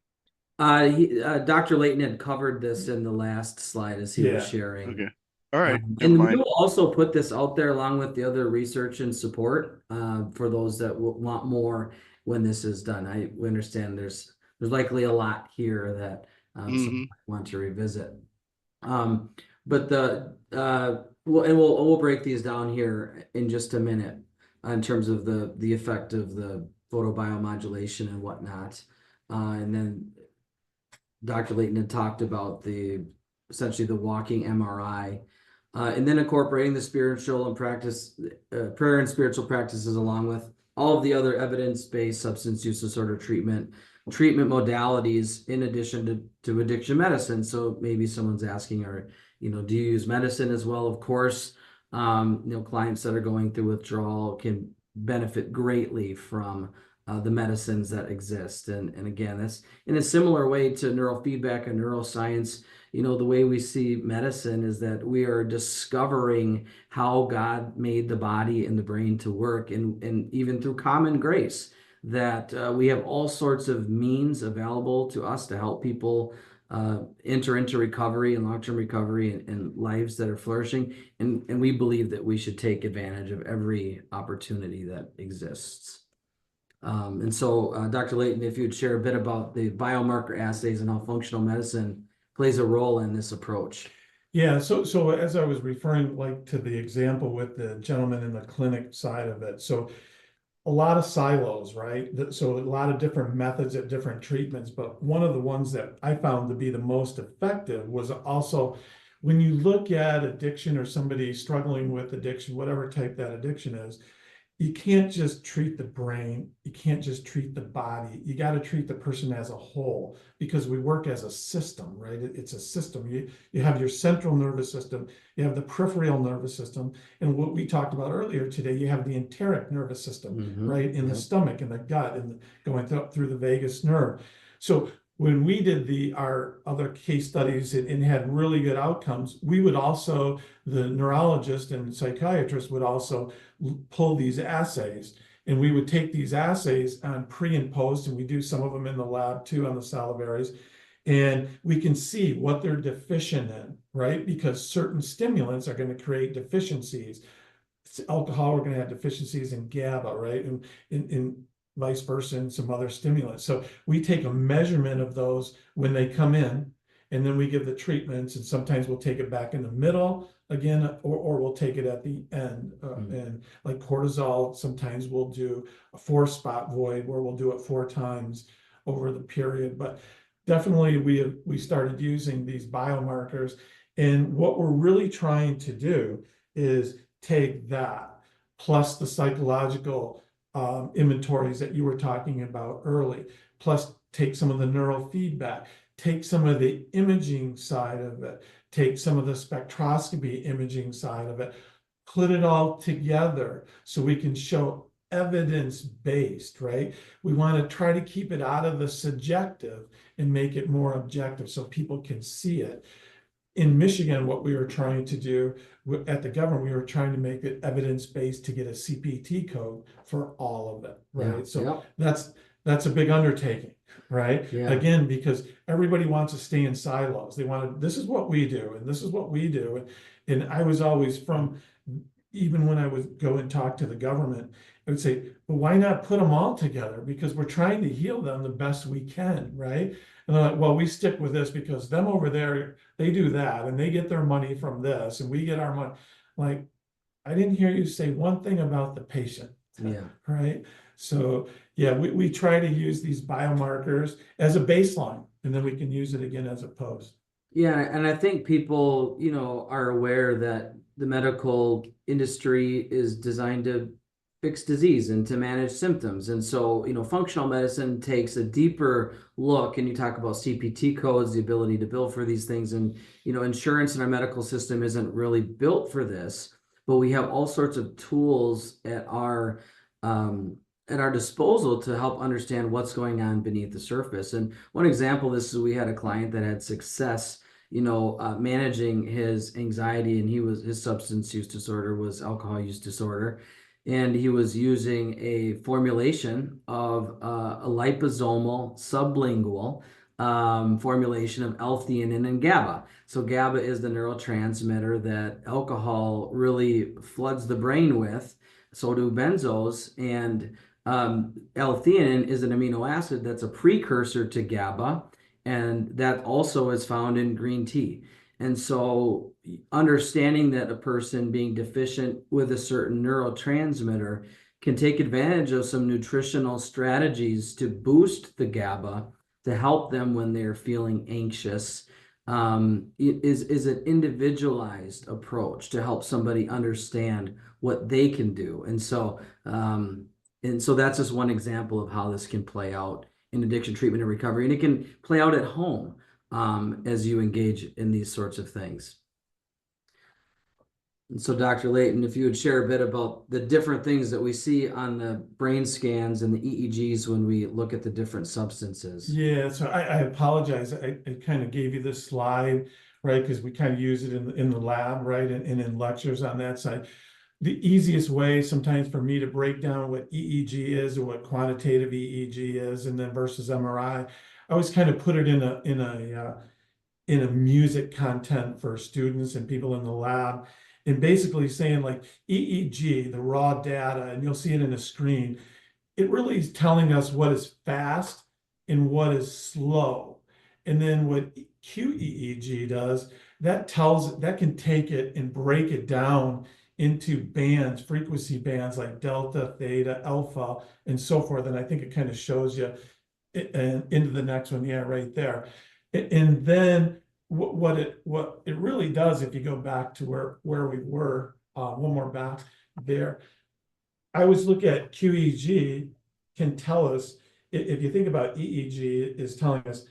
Dr. Leighton had covered this in the last slide as he was sharing. Okay. All right. And we will also put this out there along with the other research and support for those that will want more when this is done. We understand there's likely a lot here that some want to revisit. But we'll break these down here in just a minute in terms of the effect of the photobiomodulation and whatnot. And then Dr. Leighton had talked about essentially the walking MRI, and then incorporating the spiritual and prayer and spiritual practices along with all of the other evidence-based substance use disorder treatment modalities in addition to addiction medicine. So maybe someone's asking, do you use medicine as well? Of course, clients that are going through withdrawal can benefit greatly from the medicines that exist. And again, that's in a similar way to neurofeedback and neuroscience. The way we see medicine is that we are discovering how God made the body and the brain to work, and even through common grace, that we have all sorts of means available to us to help people enter into recovery and long-term recovery and lives that are flourishing. And we believe that we should take advantage of every opportunity that exists. And so, Dr. Leighton, if you'd share a bit about the biomarker assays and how functional medicine plays a role in this approach. Yeah, so as I was referring to the example with the gentleman in the clinic side of it, so a lot of silos, right? So a lot of different methods at different treatments, but one of the ones that I found to be the most effective was also when you look at addiction or somebody struggling with addiction, whatever type that addiction is, you can't just treat the brain. You can't just treat the body. You got to treat the person as a whole, because we work as a system, right? It's a system. You have your central nervous system, you have the peripheral nervous system, and what we talked about earlier today, you have the enteric nervous system, right? In the stomach, in the gut, and going through the vagus nerve. So when we did our other case studies and had really good outcomes, we would also, the neurologist and psychiatrist would also pull these assays, and we would take these assays on pre and post, and we do some of them in the lab too on the salivaries, and we can see what they're deficient in, right? Because certain stimulants are going to create deficiencies. Alcohol, we're going to have deficiencies in GABA, right? And in vice versa, and some other stimulants. So we take a measurement of those when they come in, and then we give the treatments, and sometimes we'll take it back in the middle again, or we'll take it at the end. And like cortisol, sometimes we'll do a 4-spot void where we'll do it 4 times over the period. But definitely we started using these biomarkers, and what we're really trying to do is take that plus the psychological inventories that you were talking about early, plus take some of the neurofeedback, take some of the imaging side of it, take some of the spectroscopy imaging side of it, put it all together so we can show evidence-based, right? We want to try to keep it out of the subjective and make it more objective so people can see it. In Michigan, what we were trying to do at the government, we were trying to make it evidence-based to get a CPT code for all of it, right? Yeah, so that's a big undertaking, right? Yeah. Again, because everybody wants to stay in silos. They want to, this is what we do, and this is what we do. And I was always even when I would go and talk to the government, I would say, well, why not put them all together? Because we're trying to heal them the best we can, right? And they're like, well, we stick with this because them over there, they do that and they get their money from this and we get our money. Like, I didn't hear you say one thing about the patient. Yeah. Right. So yeah, we try to use these biomarkers as a baseline, and then we can use it again as a post. Yeah, and I think people, are aware that the medical industry is designed to fix disease and to manage symptoms. And so, functional medicine takes a deeper look, and you talk about CPT codes, the ability to bill for these things. And, insurance in our medical system isn't really built for this, but we have all sorts of tools at our disposal to help understand what's going on beneath the surface. And one example, this is, we had a client that had success, managing his anxiety, and his substance use disorder was alcohol use disorder. And he was using a formulation of a liposomal sublingual formulation of L-theanine and GABA. So GABA is the neurotransmitter that alcohol really floods the brain with. So do benzos, and L-theanine is an amino acid that's a precursor to GABA, and that also is found in green tea. And so understanding that a person being deficient with a certain neurotransmitter can take advantage of some nutritional strategies to boost the GABA to help them when they're feeling anxious is an individualized approach to help somebody understand what they can do. And so that's just one example of how this can play out in addiction treatment and recovery. And it can play out at home as you engage in these sorts of things. And so, Dr. Leighton, if you would share a bit about the different things that we see on the brain scans and the EEGs when we look at the different substances. Yeah, so I apologize. I kind of gave you this slide, right? Because we kind of use it in the lab, right? And in lectures on that side. The easiest way sometimes for me to break down what EEG is or what quantitative EEG is, and then versus MRI, I always kind of put it in a music content for students and people in the lab, and basically saying like EEG, the raw data, and you'll see it in a screen. It really is telling us what is fast and what is slow. And then what QEEG does, that can take it and break it down into bands, frequency bands like delta, theta, alpha, and so forth. And I think it kind of shows you into the next one. Yeah, right there. And then what it really does, if you go back to where we were, one more back there, I always look at QEEG can tell us, if you think about EEG is telling us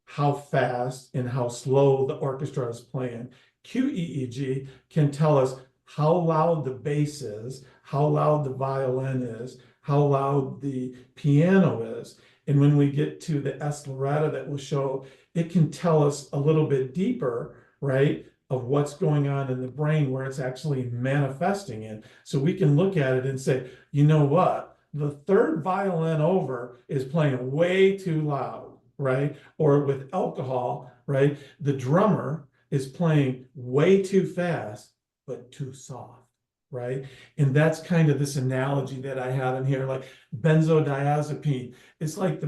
how fast and how slow the orchestra is playing. QEEG can tell us how loud the bass is, how loud the violin is, how loud the piano is. And when we get to the S Loretta that will show, it can tell us a little bit deeper, right, of what's going on in the brain where it's actually manifesting in. So we can look at it and say, you know what? The third violin over is playing way too loud, right? Or with alcohol, right? The drummer is playing way too fast, but too soft, right? And that's kind of this analogy that I had in here, like benzodiazepine. It's like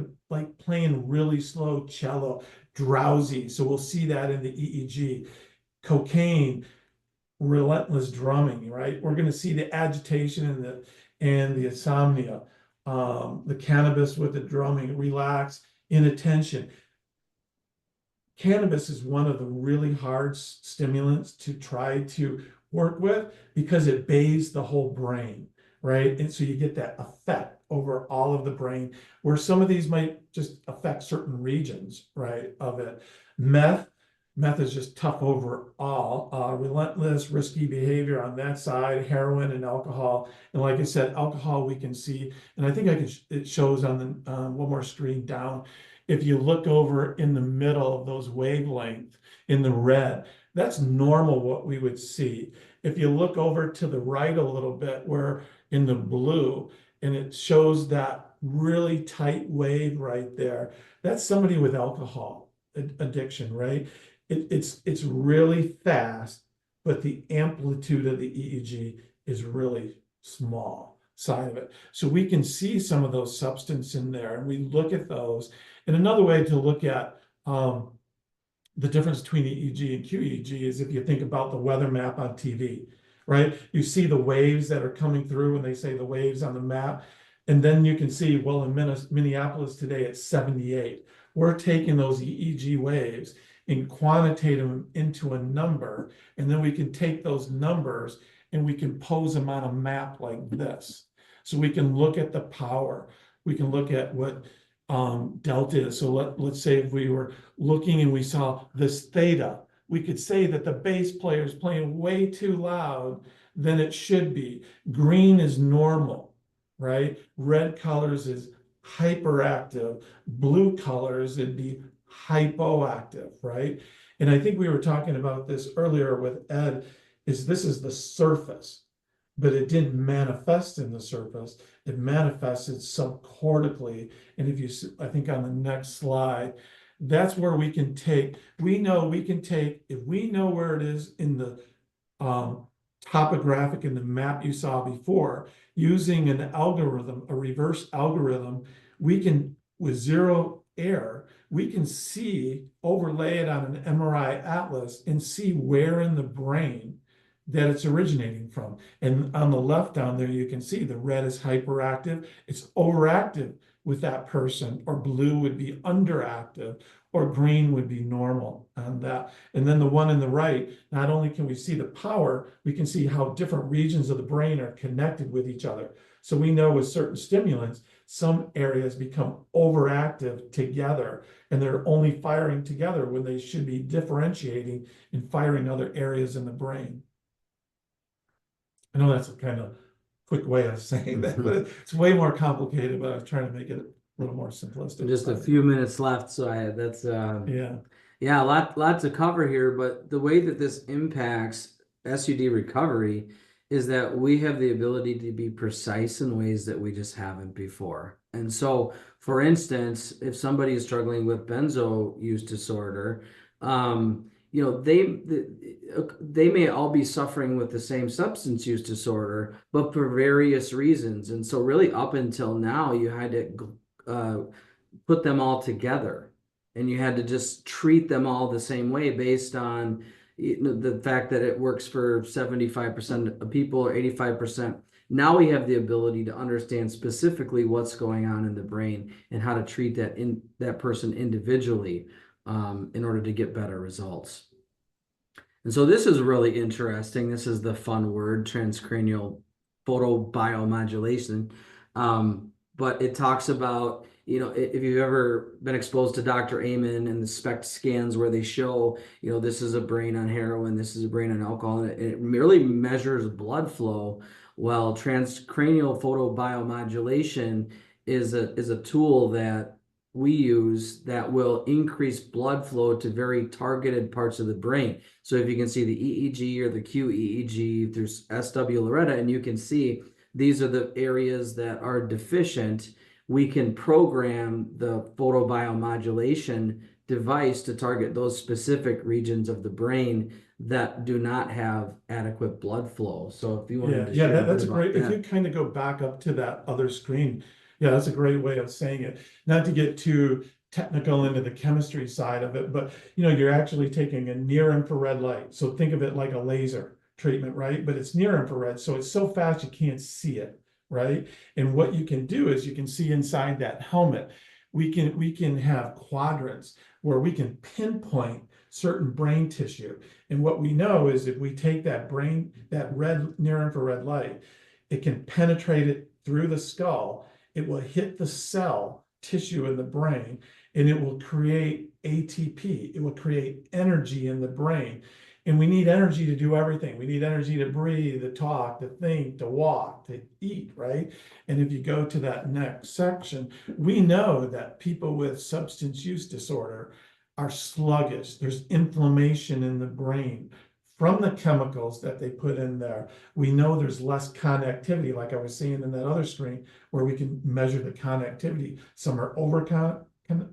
playing really slow cello, drowsy. So we'll see that in the EEG. Cocaine, relentless drumming, right? We're going to see the agitation and the insomnia. The cannabis with the drumming, relax, inattention. Cannabis is one of the really hard stimulants to try to work with because it bathes the whole brain, right? And so you get that effect over all of the brain, where some of these might just affect certain regions, right, of it. Meth is just tough overall. Relentless, risky behavior on that side, heroin and alcohol. And like I said, alcohol we can see, and I think it shows on the one more screen down. If you look over in the middle of those wavelengths in the red, that's normal what we would see. If you look over to the right a little bit, where in the blue, and it shows that really tight wave right there, that's somebody with alcohol addiction, right? It's really fast, but the amplitude of the EEG is really small side of it. So we can see some of those substance in there, and we look at those. And another way to look at the difference between EEG and QEEG is if you think about the weather map on TV, right? You see the waves that are coming through, and they say the waves on the map. And then you can see, well, in Minneapolis today, it's 78. We're taking those EEG waves and quantitate them into a number, and then we can take those numbers and we can pose them on a map like this. So we can look at the power. We can look at what delta is. So let's say if we were looking and we saw this theta, we could say that the bass player is playing way too loud than it should be. Green is normal, right? Red colors is hyperactive. Blue colors, it'd be hypoactive, right? And I think we were talking about this earlier with Ed, this is the surface, but it didn't manifest in the surface. It manifested subcortically. And if you, I think on the next slide, that's where we can take, if we know where it is in the topographic in the map you saw before, using an algorithm, a reverse algorithm, we can, with zero error, we can see, overlay it on an MRI atlas and see where in the brain that it's originating from. And on the left down there, you can see the red is hyperactive. It's overactive with that person, or blue would be underactive, or green would be normal on that. And then the one in the right, not only can we see the power, we can see how different regions of the brain are connected with each other. So we know with certain stimulants, some areas become overactive together, and they're only firing together when they should be differentiating and firing other areas in the brain. I know that's a kind of quick way of saying that, but it's way more complicated, but I was trying to make it a little more simplistic. Just a few minutes left, so yeah, a lot to cover here. But the way that this impacts SUD recovery is that we have the ability to be precise in ways that we just haven't before. And so, for instance, if somebody is struggling with benzo use disorder, they may all be suffering with the same substance use disorder, but for various reasons. And so really up until now, you had to put them all together, and you had to just treat them all the same way based on the fact that it works for 75% of people or 85%. Now we have the ability to understand specifically what's going on in the brain and how to treat that person individually in order to get better results. And so this is really interesting. This is the fun word, transcranial photobiomodulation. But it talks about, you know, if you've ever been exposed to Dr. Amen and the SPECT scans where they show, you know, this is a brain on heroin, this is a brain on alcohol, and it merely measures blood flow. Well, transcranial photobiomodulation is a tool that we use that will increase blood flow to very targeted parts of the brain. So if you can see the EEG or the QEEG through SW Loretta, and you can see these are the areas that are deficient, we can program the photobiomodulation device to target those specific regions of the brain that do not have adequate blood flow. So if you wanted to share that's a great, that. if you kind of go back up to that other screen, yeah, that's a great way of saying it. Not to get too technical into the chemistry side of it, but you know, you're actually taking a near infrared light. So think of it like a laser treatment, right? But it's near infrared, so it's so fast you can't see it, right? And what you can do is you can see inside that helmet. We can have quadrants where we can pinpoint certain brain tissue. And what we know is if we take that red near infrared light, it can penetrate it through the skull. It will hit the cell tissue in the brain, and it will create ATP. It will create energy in the brain. And we need energy to do everything. We need energy to breathe, to talk, to think, to walk, to eat, right? And if you go to that next section, we know that people with substance use disorder are sluggish. There's inflammation in the brain from the chemicals that they put in there. We know there's less connectivity, like I was saying in that other screen, where we can measure the connectivity. Some are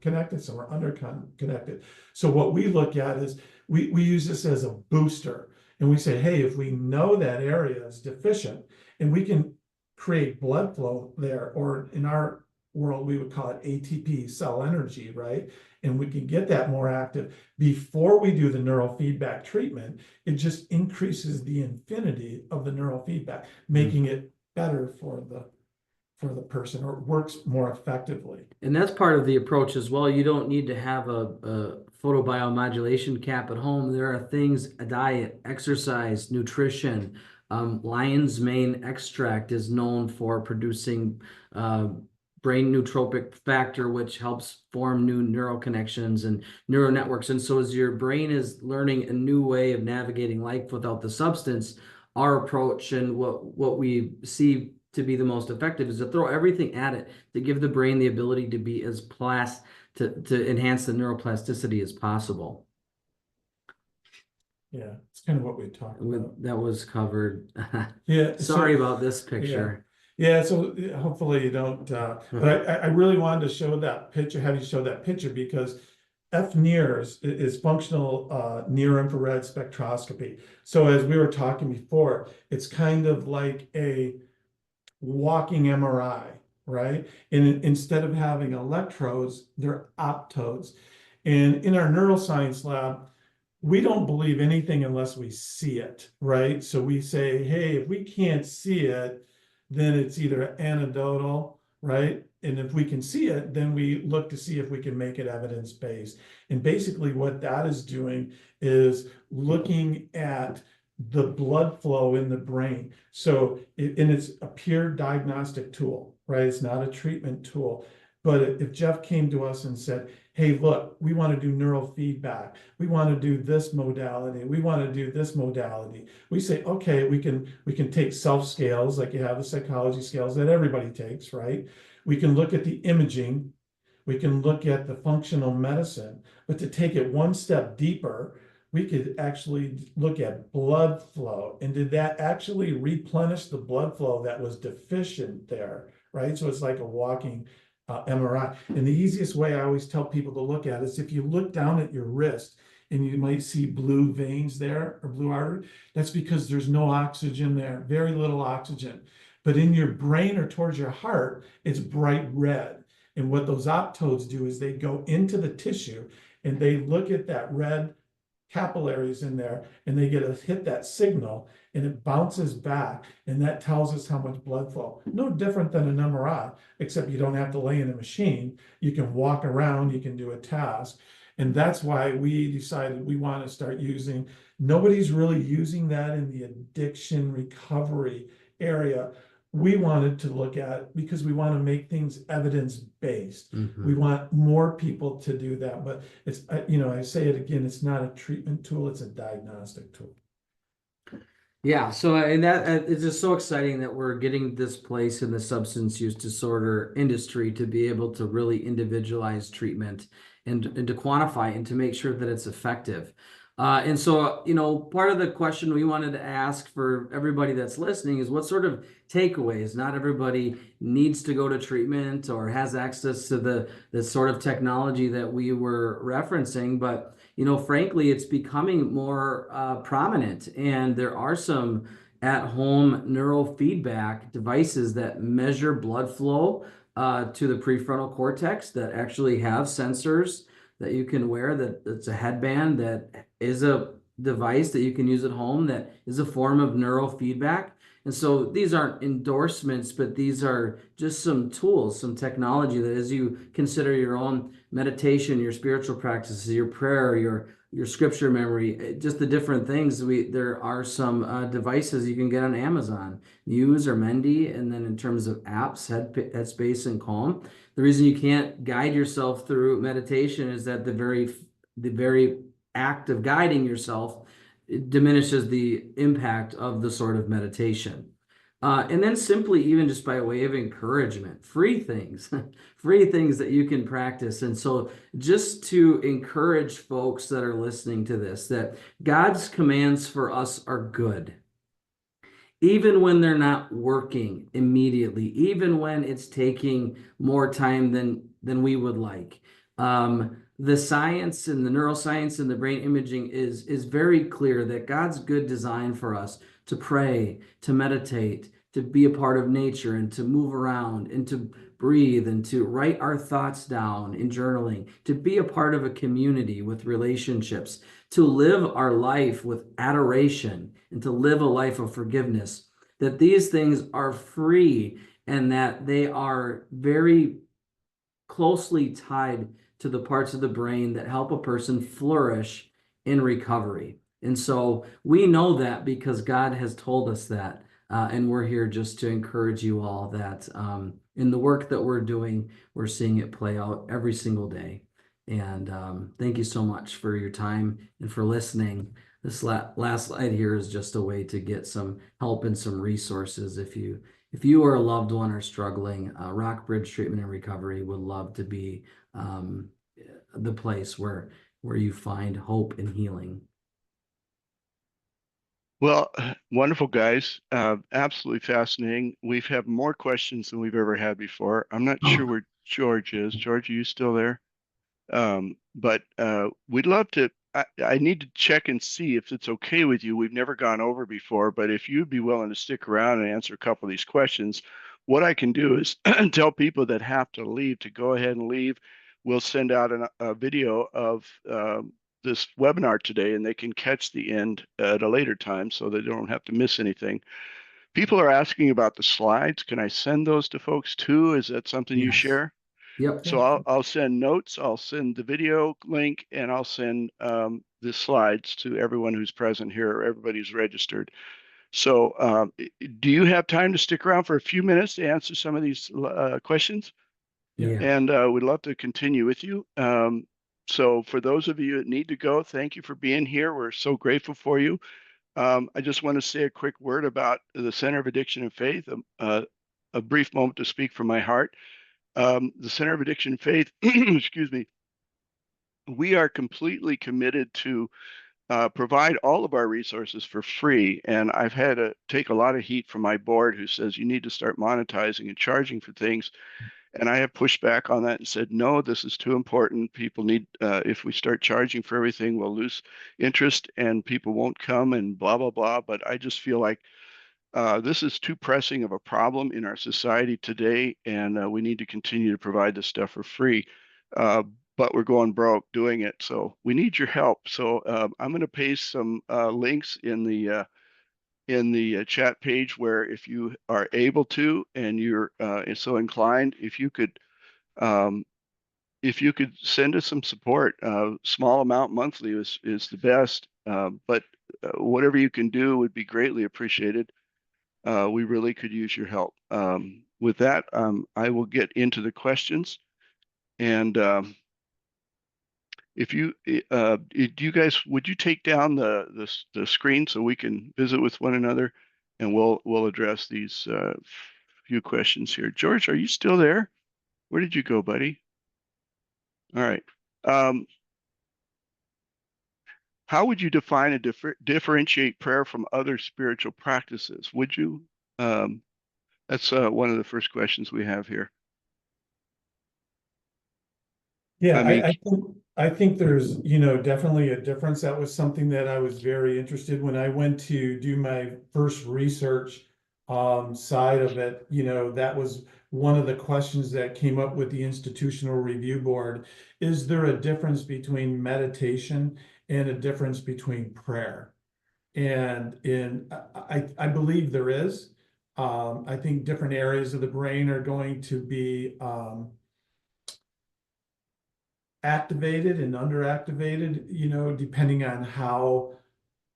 connected, some are under-connected. So what we look at is we use this as a booster, and we say, hey, if we know that area is deficient and we can create blood flow there, or in our world, we would call it ATP, cell energy, right? And we can get that more active before we do the neurofeedback treatment. It just increases the infinity of the neurofeedback, making it better for the person, or works more effectively. And that's part of the approach as well. You don't need to have a photobiomodulation cap at home. There are things, a diet, exercise, nutrition. Lion's mane extract is known for producing brain nootropic factor, which helps form new neural connections and neural networks. And so as your brain is learning a new way of navigating life without the substance, our approach and what we see to be the most effective is to throw everything at it to give the brain the ability to be as to enhance the neuroplasticity as possible. Yeah, it's kind of what we talked about. That was covered. Yeah. Sorry about this picture. Yeah, so hopefully you don't, but I really wanted to show that picture, have you show that picture, because FNIRS is functional near-infrared spectroscopy. So as we were talking before, it's kind of like a walking MRI, right? And instead of having electrodes, they're optodes. And in our neuroscience lab, we don't believe anything unless we see it, right? So we say, hey, if we can't see it, then it's either anecdotal, right? And if we can see it, then we look to see if we can make it evidence-based. And basically what that is doing is looking at the blood flow in the brain. So, and it's a pure diagnostic tool, right? It's not a treatment tool. But if Jeff came to us and said, hey, look, we want to do neurofeedback. We want to do this modality. We want to do this modality. We say, okay, we can take self scales, like you have the psychology scales that everybody takes, right? We can look at the imaging. We can look at the functional medicine. But to take it one step deeper, we could actually look at blood flow. And did that actually replenish the blood flow that was deficient there, right? So it's like a walking MRI. And the easiest way I always tell people to look at is if you look down at your wrist and you might see blue veins there or blue artery, that's because there's no oxygen there, very little oxygen. But in your brain or towards your heart, it's bright red. And what those optodes do is they go into the tissue and they look at that red capillaries in there, and they get to hit that signal, and it bounces back, and that tells us how much blood flow. No different than an MRI, except you don't have to lay in a machine. You can walk around, you can do a task. And that's why we decided we want to start using, nobody's really using that in the addiction recovery area we wanted to look at, because we want to make things evidence-based. We want more people to do that, but it's, I say it again, it's not a treatment tool, it's a diagnostic tool. Yeah, so and that it's just so exciting that we're getting this place in the substance use disorder industry to be able to really individualize treatment and to quantify and to make sure that it's effective. And so, part of the question we wanted to ask for everybody that's listening is what sort of takeaways. Not everybody needs to go to treatment or has access to the sort of technology that we were referencing, but frankly, it's becoming more prominent, and there are some at-home neurofeedback devices that measure blood flow to the prefrontal cortex that actually have sensors that you can wear. That's a headband that is a device that you can use at home that is a form of neurofeedback. And so these aren't endorsements, but these are just some tools, some technology that as you consider your own meditation, your spiritual practices, your prayer, your scripture memory, just the different things, there are some devices you can get on Amazon, Muse or Mendy. And then in terms of apps, Headspace and Calm. The reason you can't guide yourself through meditation is that the very act of guiding yourself, it diminishes the impact of the sort of meditation. And then simply, even just by way of encouragement, free things, free things that you can practice. And so just to encourage folks that are listening to this, that God's commands for us are good, even when they're not working immediately, even when it's taking more time than we would like. The science and the neuroscience and the brain imaging is very clear that God's good design for us to pray, to meditate, to be a part of nature, and to move around, and to breathe, and to write our thoughts down in journaling, to be a part of a community with relationships, to live our life with adoration, and to live a life of forgiveness, that these things are free and that they are very closely tied to the parts of the brain that help a person flourish in recovery. And so we know that because God has told us that. And we're here just to encourage you all that in the work that we're doing, we're seeing it play out every single day. And thank you so much for your time and for listening. This last slide here is just a way to get some help and some resources. If you or a loved one are struggling, RockBridge Treatment and Recovery would love to be the place where you find hope and healing. Well, wonderful, guys. Absolutely fascinating. We've had more questions than we've ever had before. I'm not sure where George is. George, are you still there? But we'd love to. I need to check and see if it's okay with you. We've never gone over before, but if you'd be willing to stick around and answer a couple of these questions, what I can do is tell people that have to leave to go ahead and leave. We'll send out a video of this webinar today, and they can catch the end at a later time so they don't have to miss anything. People are asking about the slides. Can I send those to folks too? Is that something you Yes. share? Yep. So I'll send notes, I'll send the video link, and I'll send the slides to everyone who's present here, or everybody who's registered. So do you have time to stick around for a few minutes to answer some of these questions? Yeah. And we'd love to continue with you. So for those of you that need to go, thank you for being here. We're so grateful for you. I just want to say a quick word about the Center of Addiction and Faith, a brief moment to speak from my heart. The Center of Addiction and Faith, excuse me, we are completely committed to provide all of our resources for free. And I've had to take a lot of heat from my board who says you need to start monetizing and charging for things. And I have pushed back on that and said, no, this is too important. People need, if we start charging for everything, we'll lose interest and people won't come and blah, blah, blah. But I just feel like this is too pressing of a problem in our society today, and we need to continue to provide this stuff for free. But we're going broke doing it, so we need your help. So I'm going to paste some links in the chat page where, if you are able to and you're so inclined, if you could send us some support. Small amount monthly is the best, but whatever you can do would be greatly appreciated. We really could use your help. With that, I will get into the questions. And if you, do you guys, would you take down the screen so we can visit with one another, and we'll address these few questions here. George, are you still there? Where did you go, buddy? All right. How would you define and differentiate prayer from other spiritual practices? Would you? That's one of the first questions we have here. Yeah, I mean, I think there's, definitely a difference. That was something that I was very interested when I went to do my first research side of it. That was one of the questions that came up with the Institutional Review Board. Is there a difference between meditation and a difference between prayer? And I believe there is. I think different areas of the brain are going to be activated and underactivated, depending on how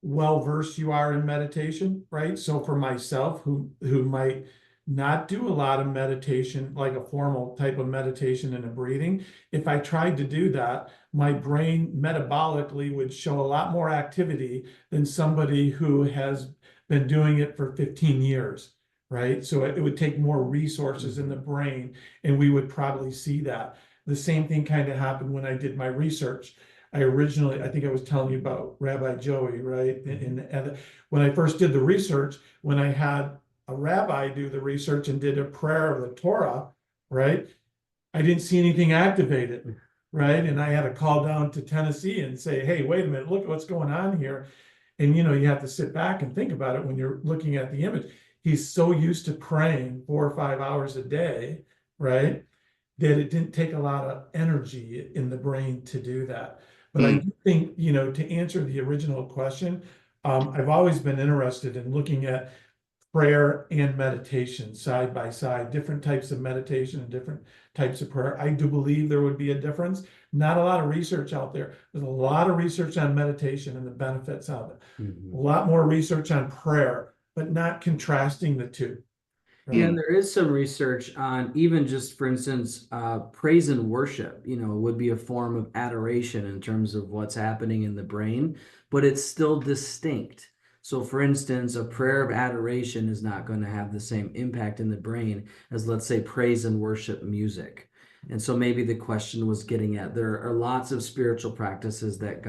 well versed you are in meditation, right? So for myself, who might not do a lot of meditation, like a formal type of meditation and a breathing, if I tried to do that, my brain metabolically would show a lot more activity than somebody who has been doing it for 15 years, right? So it would take more resources in the brain, and we would probably see that. The same thing kind of happened when I did my research. I think I was telling you about Rabbi Joey, right? And when I first did the research, when I had a rabbi do the research and did a prayer of the Torah, right? I didn't see anything activated, right? And I had to call down to Tennessee and say, hey, wait a minute, look at what's going on here. And, you have to sit back and think about it when you're looking at the image. He's so used to praying 4 or 5 hours a day, right? That it didn't take a lot of energy in the brain to do that. But I do think, to answer the original question, I've always been interested in looking at prayer and meditation side by side, different types of meditation and different types of prayer. I do believe there would be a difference. Not a lot of research out there. There's a lot of research on meditation and the benefits of it. A lot more research on prayer, but not contrasting the two. Yeah, and there is some research on even just, for instance, praise and worship, would be a form of adoration in terms of what's happening in the brain, but it's still distinct. So, for instance, a prayer of adoration is not going to have the same impact in the brain as, let's say, praise and worship music. And so maybe the question was getting at, there are lots of spiritual practices that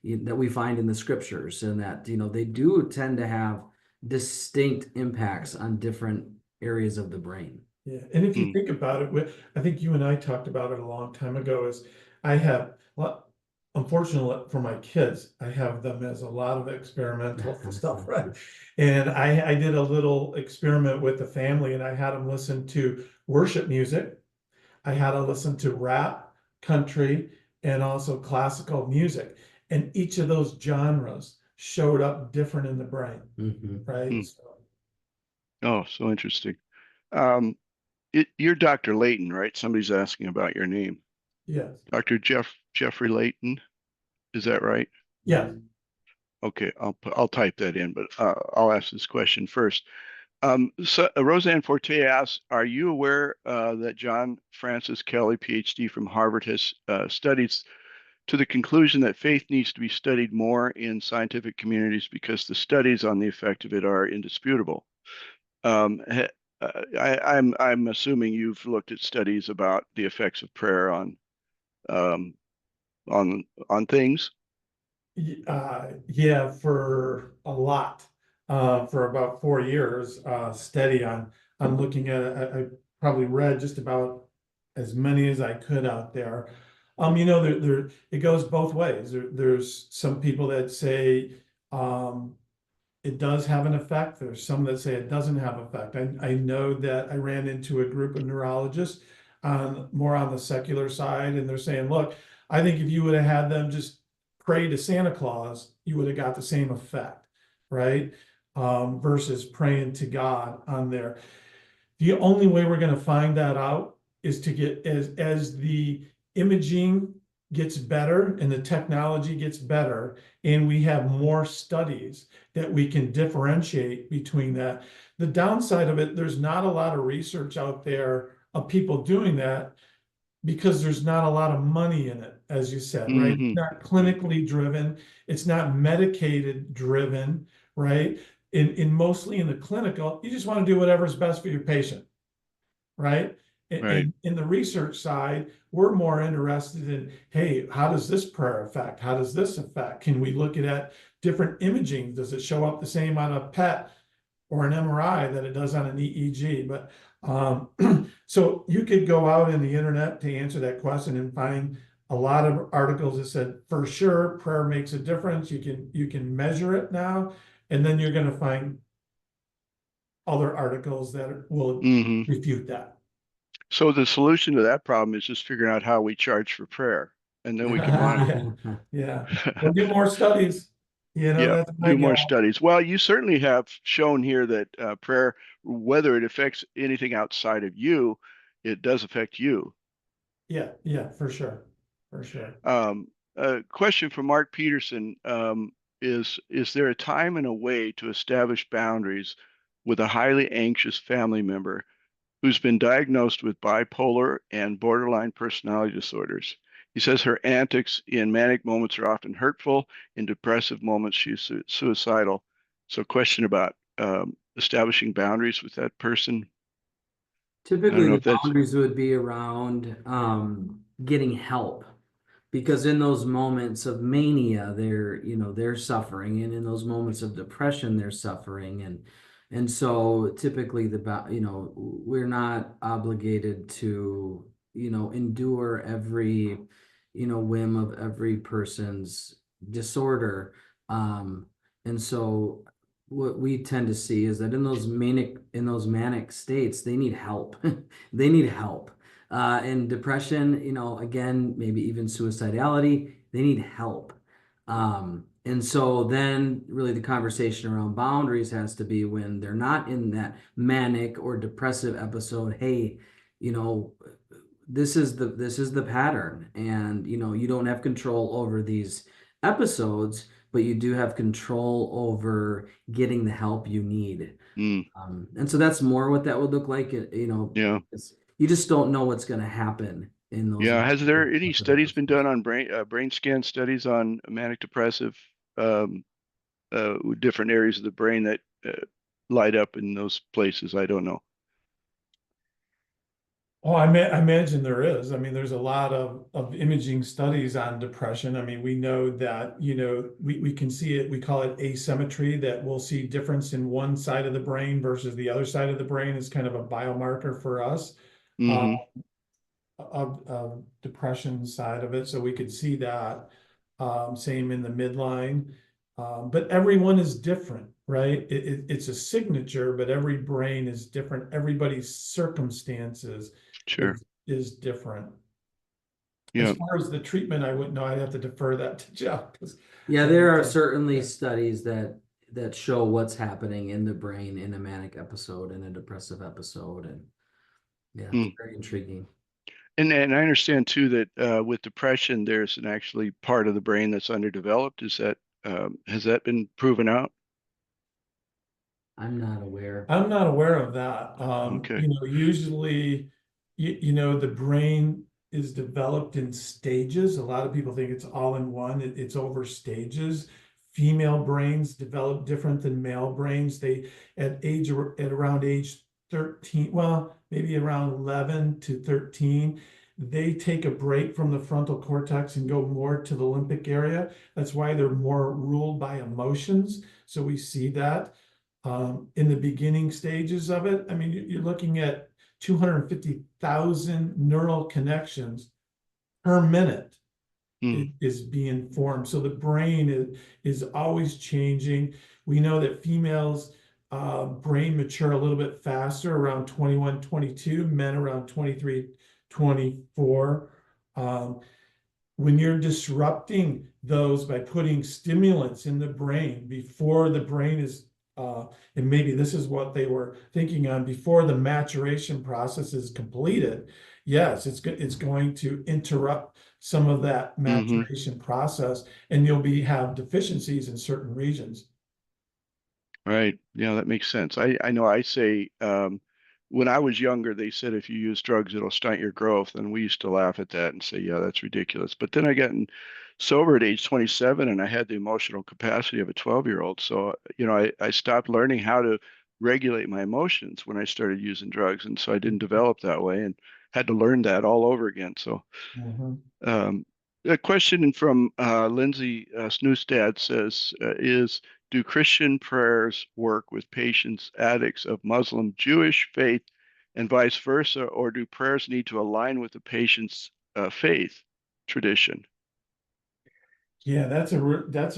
that we find in the scriptures, and that, they do tend to have distinct impacts on different areas of the brain. Yeah, and if you think about it, I think you and I talked about it a long time ago, is I have, well, unfortunately for my kids, I have them as a lot of experimental stuff, right? And I did a little experiment with the family, and I had them listen to worship music. I had to listen to rap, country, and also classical music. And each of those genres showed up different in the brain, right? Oh, so interesting. You're Dr. Leighton, right? Somebody's asking about your name. Yes. Dr. Jeffrey Leighton, is that right? Yeah. Okay, I'll type that in, but I'll ask this question first. So Roseanne Forte asks, are you aware that John Francis Kelly, PhD from Harvard, has studied to the conclusion that faith needs to be studied more in scientific communities because the studies on the effect of it are indisputable? I'm assuming you've looked at studies about the effects of prayer on things. Yeah, for a lot, for about 4 years, steady on looking at it. I probably read just about as many as I could out there. There it goes both ways. There's some people that say it does have an effect. There's some that say it doesn't have effect. I know that I ran into a group of neurologists more on the secular side, and they're saying, look, I think if you would have had them just pray to Santa Claus, you would have got the same effect, right? Versus praying to God on there. The only way we're going to find that out is to get as the imaging gets better and the technology gets better, and we have more studies that we can differentiate between that. The downside of it, there's not a lot of research out there of people doing that because there's not a lot of money in it, as you said, right? It's not clinically driven, it's not medicated driven, right? In mostly in the clinical, you just want to do whatever's best for your patient, right? Right. In the research side, we're more interested in, hey, how does this prayer affect? How does this affect? Can we look at different imaging? Does it show up the same on a PET or an MRI that it does on an EEG? But so you could go out in the internet to answer that question and find a lot of articles that said, for sure, prayer makes a difference. You can measure it now, and then you're going to find other articles that will refute that. So the solution to that problem is just figuring out how we charge for prayer, and then we can monitor. Yeah. We'll do more studies. You know, Yeah, that's my do more goal. studies. Well, you certainly have shown here that prayer, whether it affects anything outside of you, it does affect you. Yeah, for sure. For sure. A question from Mark Peterson is there a time and a way to establish boundaries with a highly anxious family member who's been diagnosed with bipolar and borderline personality disorders? He says her antics in manic moments are often hurtful. In depressive moments, she's suicidal. So, question about establishing boundaries with that person. Typically, know the if that's boundaries would be around getting help, because in those moments of mania, they're suffering, and in those moments of depression, they're suffering, and so typically we're not obligated to endure every whim of every person's disorder, and so what we tend to see is that in those manic states, they need help. They need help. In depression, again, maybe even suicidality, they need help. And so then really the conversation around boundaries has to be when they're not in that manic or depressive episode. Hey, this is the pattern, and you don't have control over these episodes, but you do have control over getting the help you need. And so that's more what that would look like. yeah. You just don't know what's going to happen in those. Yeah. Has there any studies been done on brain scan studies on manic depressive different areas of the brain that light up in those places? I don't know. Oh, I imagine there is. I mean, there's a lot of imaging studies on depression. I mean, we know that, we can see it, we call it asymmetry, that we'll see difference in one side of the brain versus the other side of the brain is kind of a biomarker for us of depression side of it. So we could see that, same in the midline. But everyone is different, right? It's a signature, but every brain is different. Everybody's circumstances is different. Yeah. As far as the treatment, I wouldn't know. I'd have to defer that to Jeff. Yeah, there are certainly studies that show what's happening in the brain in a manic episode and a depressive episode, and it's very intriguing. And I understand too that with depression, there's an actually part of the brain that's underdeveloped. Is that has that been proven out? I'm not aware. I'm not aware of that. Okay. Usually, the brain is developed in stages. A lot of people think it's all in one. It's over stages. Female brains develop different than male brains. They at around age 13, well, maybe around 11 to 13, they take a break from the frontal cortex and go more to the limbic area. That's why they're more ruled by emotions. So we see that in the beginning stages of it. I mean, you're looking at 250,000 neural connections per minute is being formed. So the brain is always changing. We know that females brain mature a little bit faster, around 21, 22, men around 23, 24. When you're disrupting those by putting stimulants in the brain before the brain is, and maybe this is what they were thinking on, before the maturation process is completed, yes, it's going to interrupt some of that Hmm. maturation process, and you'll have deficiencies in certain regions. Right. Yeah, that makes sense. I know I say when I was younger, they said if you use drugs, it'll stunt your growth. And we used to laugh at that and say, yeah, that's ridiculous. But then I got sober at age 27 and I had the emotional capacity of a 12-year-old. So, I stopped learning how to regulate my emotions when I started using drugs. And so I didn't develop that way and had to learn that all over again. So Mhm. um, a question from Lindsay Snoostad says, do Christian prayers work with patients, addicts of Muslim, Jewish faith, and vice versa, or do prayers need to align with the patient's faith tradition? Yeah, that's a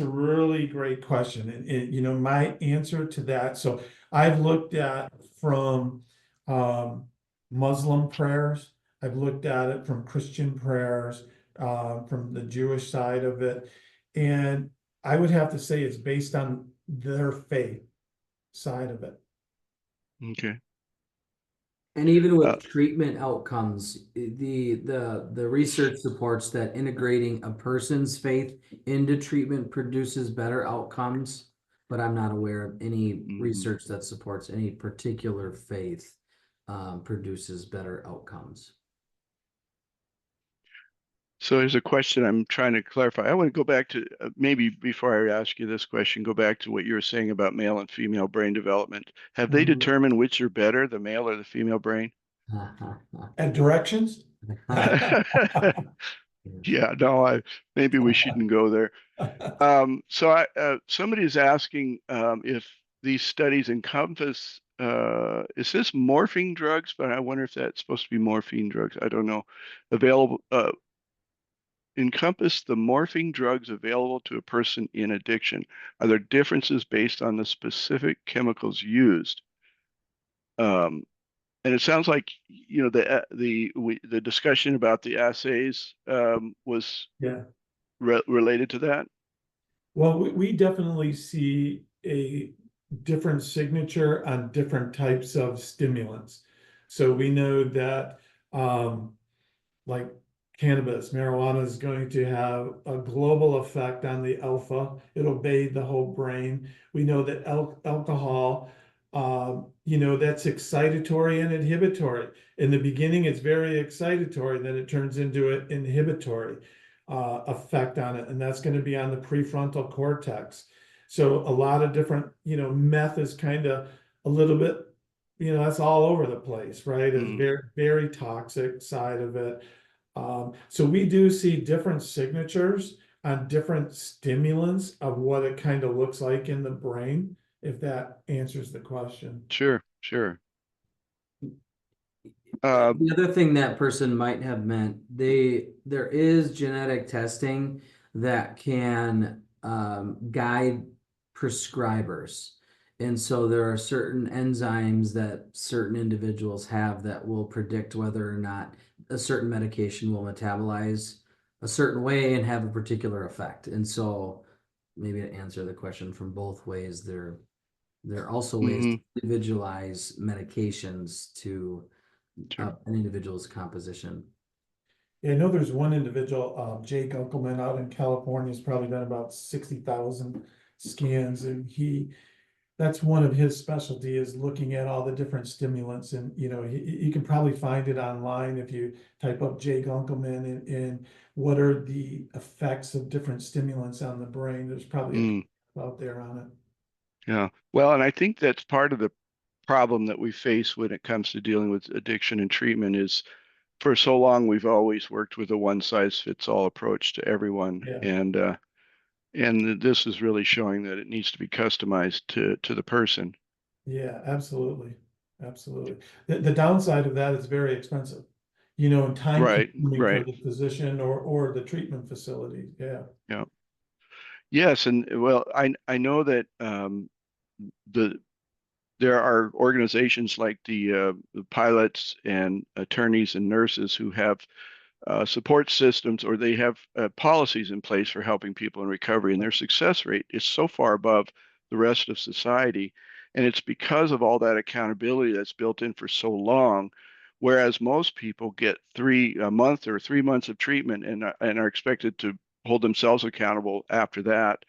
really great question, and my answer to that. So I've looked at from um, Muslim prayers. I've looked at it from Christian prayers, from the Jewish side of it, and I would have to say it's based on their faith side of it. Okay. And even Uh, with treatment outcomes, the research supports that integrating a person's faith into treatment produces better outcomes, but I'm not aware of any mhm. research that supports any particular faith produces better outcomes. So there's a question I'm trying to clarify. I want to go back to maybe before I ask you this question, go back to what you were saying about male and female brain development. Have they Mhm. determined which are better, the male or the female brain? And directions? Yeah, no, maybe we shouldn't go there. So somebody is asking if these studies encompass is this morphine drugs? But I wonder if that's supposed to be morphine drugs. I don't know. Available encompass the morphine drugs available to a person in addiction. Are there differences based on the specific chemicals used? Um, and it sounds like the discussion about the assays was Yeah. related to that. Well, we definitely see a different signature on different types of stimulants. So we know that like cannabis, marijuana is going to have a global effect on the alpha. It'll bathe the whole brain. We know that alcohol, that's excitatory and inhibitory. In the beginning, it's very excitatory, then it turns into an inhibitory effect on it, and that's going to be on the prefrontal cortex. So a lot of different, meth is kind of a little bit, that's all over the place, right? It's Mm, very, very toxic side of it. So we do see different signatures on different stimulants of what it kind of looks like in the brain, if that answers the question. sure, sure. Uh, The other thing that person might have meant, there is genetic testing that can guide prescribers. And so there are certain enzymes that certain individuals have that will predict whether or not a certain medication will metabolize a certain way and have a particular effect. And so maybe to answer the question from both ways, there are also ways to mhm, individualize medications to sure. an individual's composition. Yeah, I know there's one individual, Jay Gunkelman out in California, has probably done about 60,000 scans, and that's one of his specialty is looking at all the different stimulants, and you can probably find it online if you type up Jay Gunkelman and what are the effects of different stimulants on the brain. There's probably Mm, a out there on it. yeah. Well, and I think that's part of the problem that we face when it comes to dealing with addiction and treatment is for so long we've always worked with a one size fits all approach to everyone, Yeah, and this is really showing that it needs to be customized to the person. yeah, absolutely, absolutely. The downside of that is very expensive, and time Right, consuming for right. the physician or the treatment facility. Yeah, Yeah. Yes, and well, I know that the there are organizations like the pilots and attorneys and nurses who have support systems or they have policies in place for helping people in recovery, and their success rate is so far above the rest of society. And it's because of all that accountability that's built in for so long. whereas most people get a month or 3 months of treatment and are expected to hold themselves accountable after that.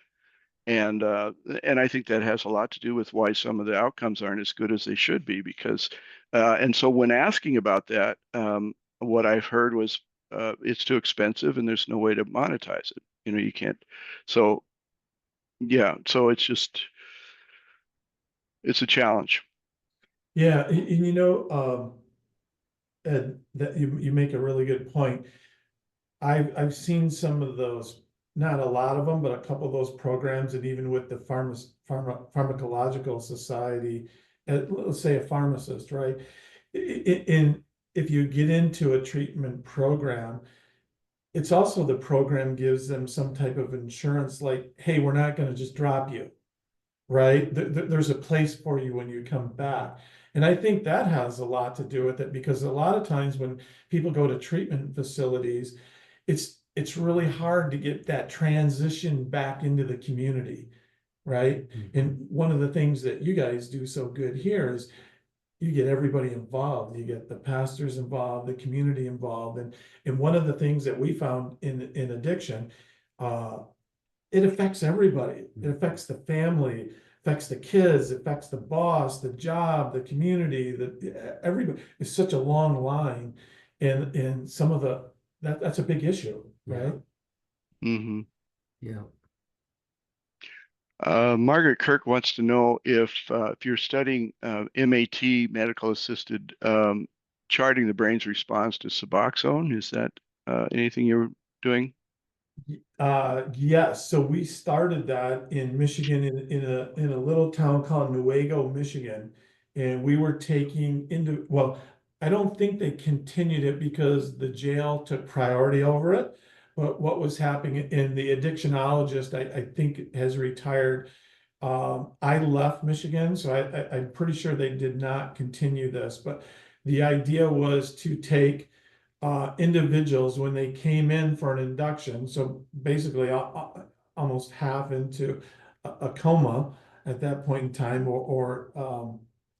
And I think that has a lot to do with why some of the outcomes aren't as good as they should be, because and so when asking about that, what I've heard was it's too expensive and there's no way to monetize it. You can't. So yeah, so it's a challenge. Yeah, Ed, that you make a really good point. I've seen some of those, not a lot of them, but a couple of those programs, and even with the pharmacological society, let's say a pharmacist, right? In if you get into a treatment program, it's also the program gives them some type of insurance, like, hey, we're not going to just drop you, right? There's a place for you when you come back. And I think that has a lot to do with it, because a lot of times when people go to treatment facilities, it's really hard to get that transition back into the community, right? And one of the things that you guys do so good here is you get everybody involved. You get the pastors involved, the community involved. And one of the things that we found in addiction, it affects everybody. It affects the family, affects the kids, it affects the boss, the job, the community, everybody. It's such a long line. And some of that's a big issue, right? Mm-hmm. Yeah. Margaret Kirk wants to know if you're studying MAT, medical assisted charting the brain's response to Suboxone, is that anything you're doing? Yes. So we started that in Michigan in a little town called Newaygo, Michigan. And we were taking well, I don't think they continued it because the jail took priority over it. But what was happening, and the addictionologist, I think has retired. I left Michigan, so I'm pretty sure they did not continue this. But the idea was to take individuals when they came in for an induction, so basically almost half into a coma at that point in time, or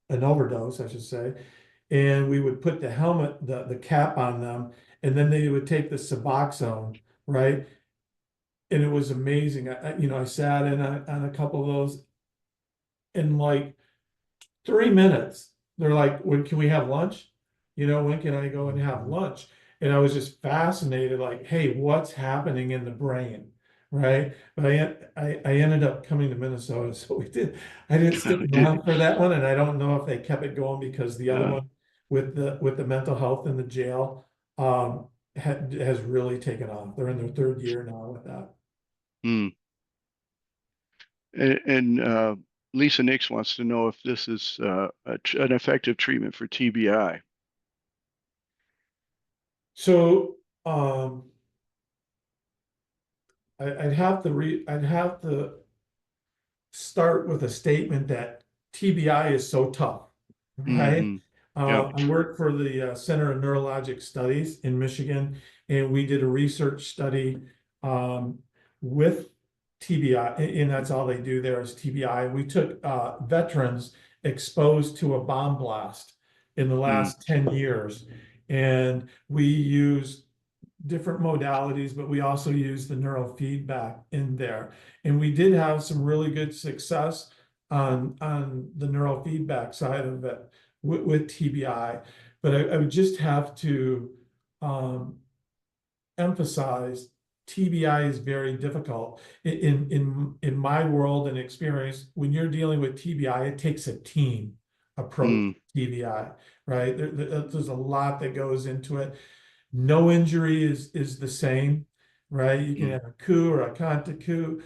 an overdose, I should say. And we would put the helmet, the cap on them, and then they would take the Suboxone, right? And it was amazing. I sat in on a couple of those, in like 3 minutes. They're like, when can we have lunch? When can I go and have lunch? And I was just fascinated, like, hey, what's happening in the brain? Right. But I ended up coming to Minnesota. So I didn't stick around for that one. And I don't know if they kept it going because the other one with the mental health in the jail has really taken off. They're in their third year now with that. Hmm. And Lisa Nix wants to know if this is an effective treatment for TBI. So I'd have to start with a statement that TBI is so tough, right? Mm-hmm. Yep. I work for the Center of Neurologic Studies in Michigan, and we did a research study with TBI, and that's all they do there is TBI. We took veterans exposed to a bomb blast in the last 10 years, and we used different modalities, but we also use the neurofeedback in there. And we did have some really good success on the neurofeedback side of it with TBI. But I would just have to emphasize TBI is very difficult. In my world and experience, when you're dealing with TBI, it takes a team approach to TBI, right? There's a lot that goes into it. No injury is the same, right? You can have a coup or a contact coup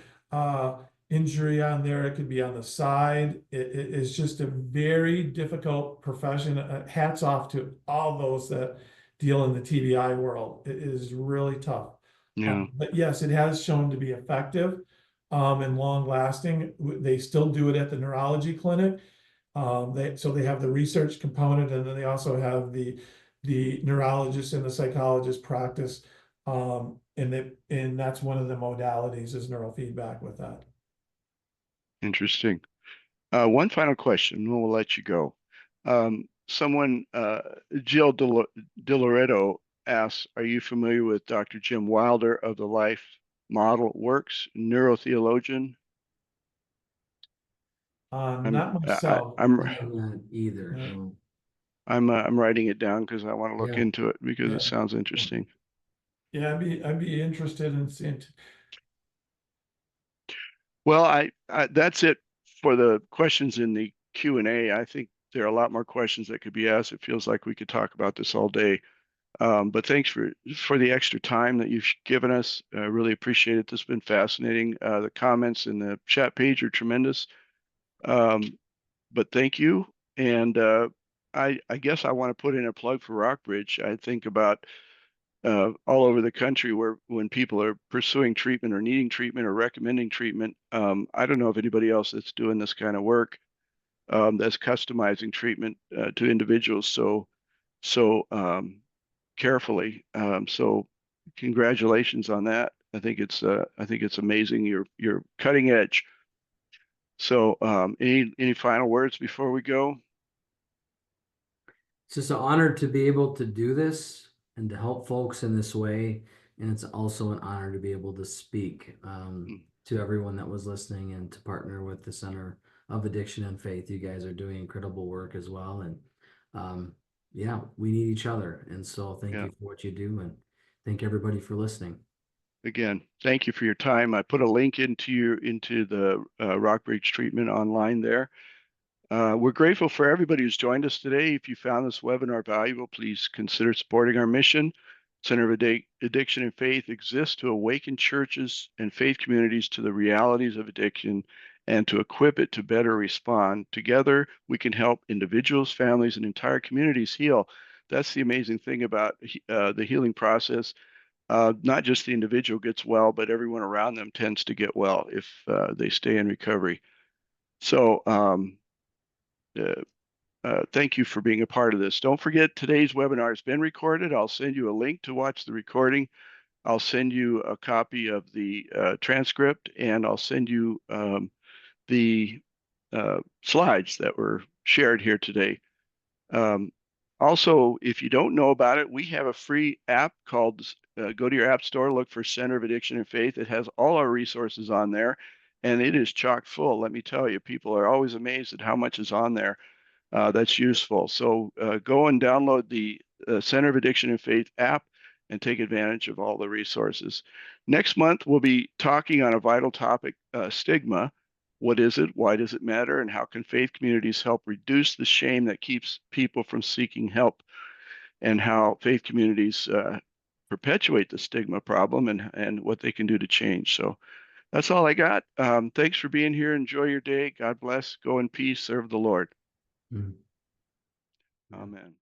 injury on there. It could be on the side. It's just a very difficult profession. Hats off to all those that deal in the TBI world. It is really tough. Yeah. But yes, it has shown to be effective and long lasting. They still do it at the neurology clinic. So they have the research component, and then they also have the neurologist and the psychologist practice. And that's one of the modalities is neurofeedback with that. Interesting. One final question, and we'll let you go. someone, Jill DiLoretto asks, are you familiar with Dr. Jim Wilder of the Life Model Works, neurotheologian? Not myself. I'm Not either. Yeah. No. I'm writing it down because I want to look Yeah. into it because Yeah. it sounds interesting. Yeah, I'd be interested in seeing. Well, that's it for the questions in the Q&A. I think there are a lot more questions that could be asked. It feels like we could talk about this all day. But thanks for the extra time that you've given us. I really appreciate it. This has been fascinating. The comments in the chat page are tremendous. But thank you. And I guess I want to put in a plug for RockBridge. I think about all over the country where when people are pursuing treatment or needing treatment or recommending treatment. I don't know of anybody else that's doing this kind of work, that's customizing treatment to individuals so carefully. So congratulations on that. I think it's amazing. You're cutting edge. So any final words before we go? It's just an honor to be able to do this and to help folks in this way. And it's also an honor to be able to speak to everyone that was listening and to partner with the Center of Addiction and Faith. You guys are doing incredible work as well. And yeah, we need each other. And so thank you for what you do. And thank everybody for listening. Again, thank you for your time. I put a link into the RockBridge treatment online there. We're grateful for everybody who's joined us today. If you found this webinar valuable, please consider supporting our mission. Center of Addiction and Faith exists to awaken churches and faith communities to the realities of addiction and to equip it to better respond. Together, we can help individuals, families, and entire communities heal. That's the amazing thing about the healing process. Not just the individual gets well, but everyone around them tends to get well if they stay in recovery. So thank you for being a part of this. Don't forget, today's webinar has been recorded. I'll send you a link to watch the recording. I'll send you a copy of the transcript, and I'll send you the slides that were shared here today. Also, if you don't know about it, we have a free app called, go to your app store, look for Center of Addiction and Faith. It has all our resources on there, and it is chock full. Let me tell you, people are always amazed at how much is on there that's useful. So go and download the Center of Addiction and Faith app and take advantage of all the resources. Next month, we'll be talking on a vital topic, stigma. What is it? Why does it matter? And how can faith communities help reduce the shame that keeps people from seeking help? And how faith communities perpetuate the stigma problem and what they can do to change. So that's all I got. Thanks for being here. Enjoy your day. God bless. Go in peace. Serve the Lord. Mhm. Amen.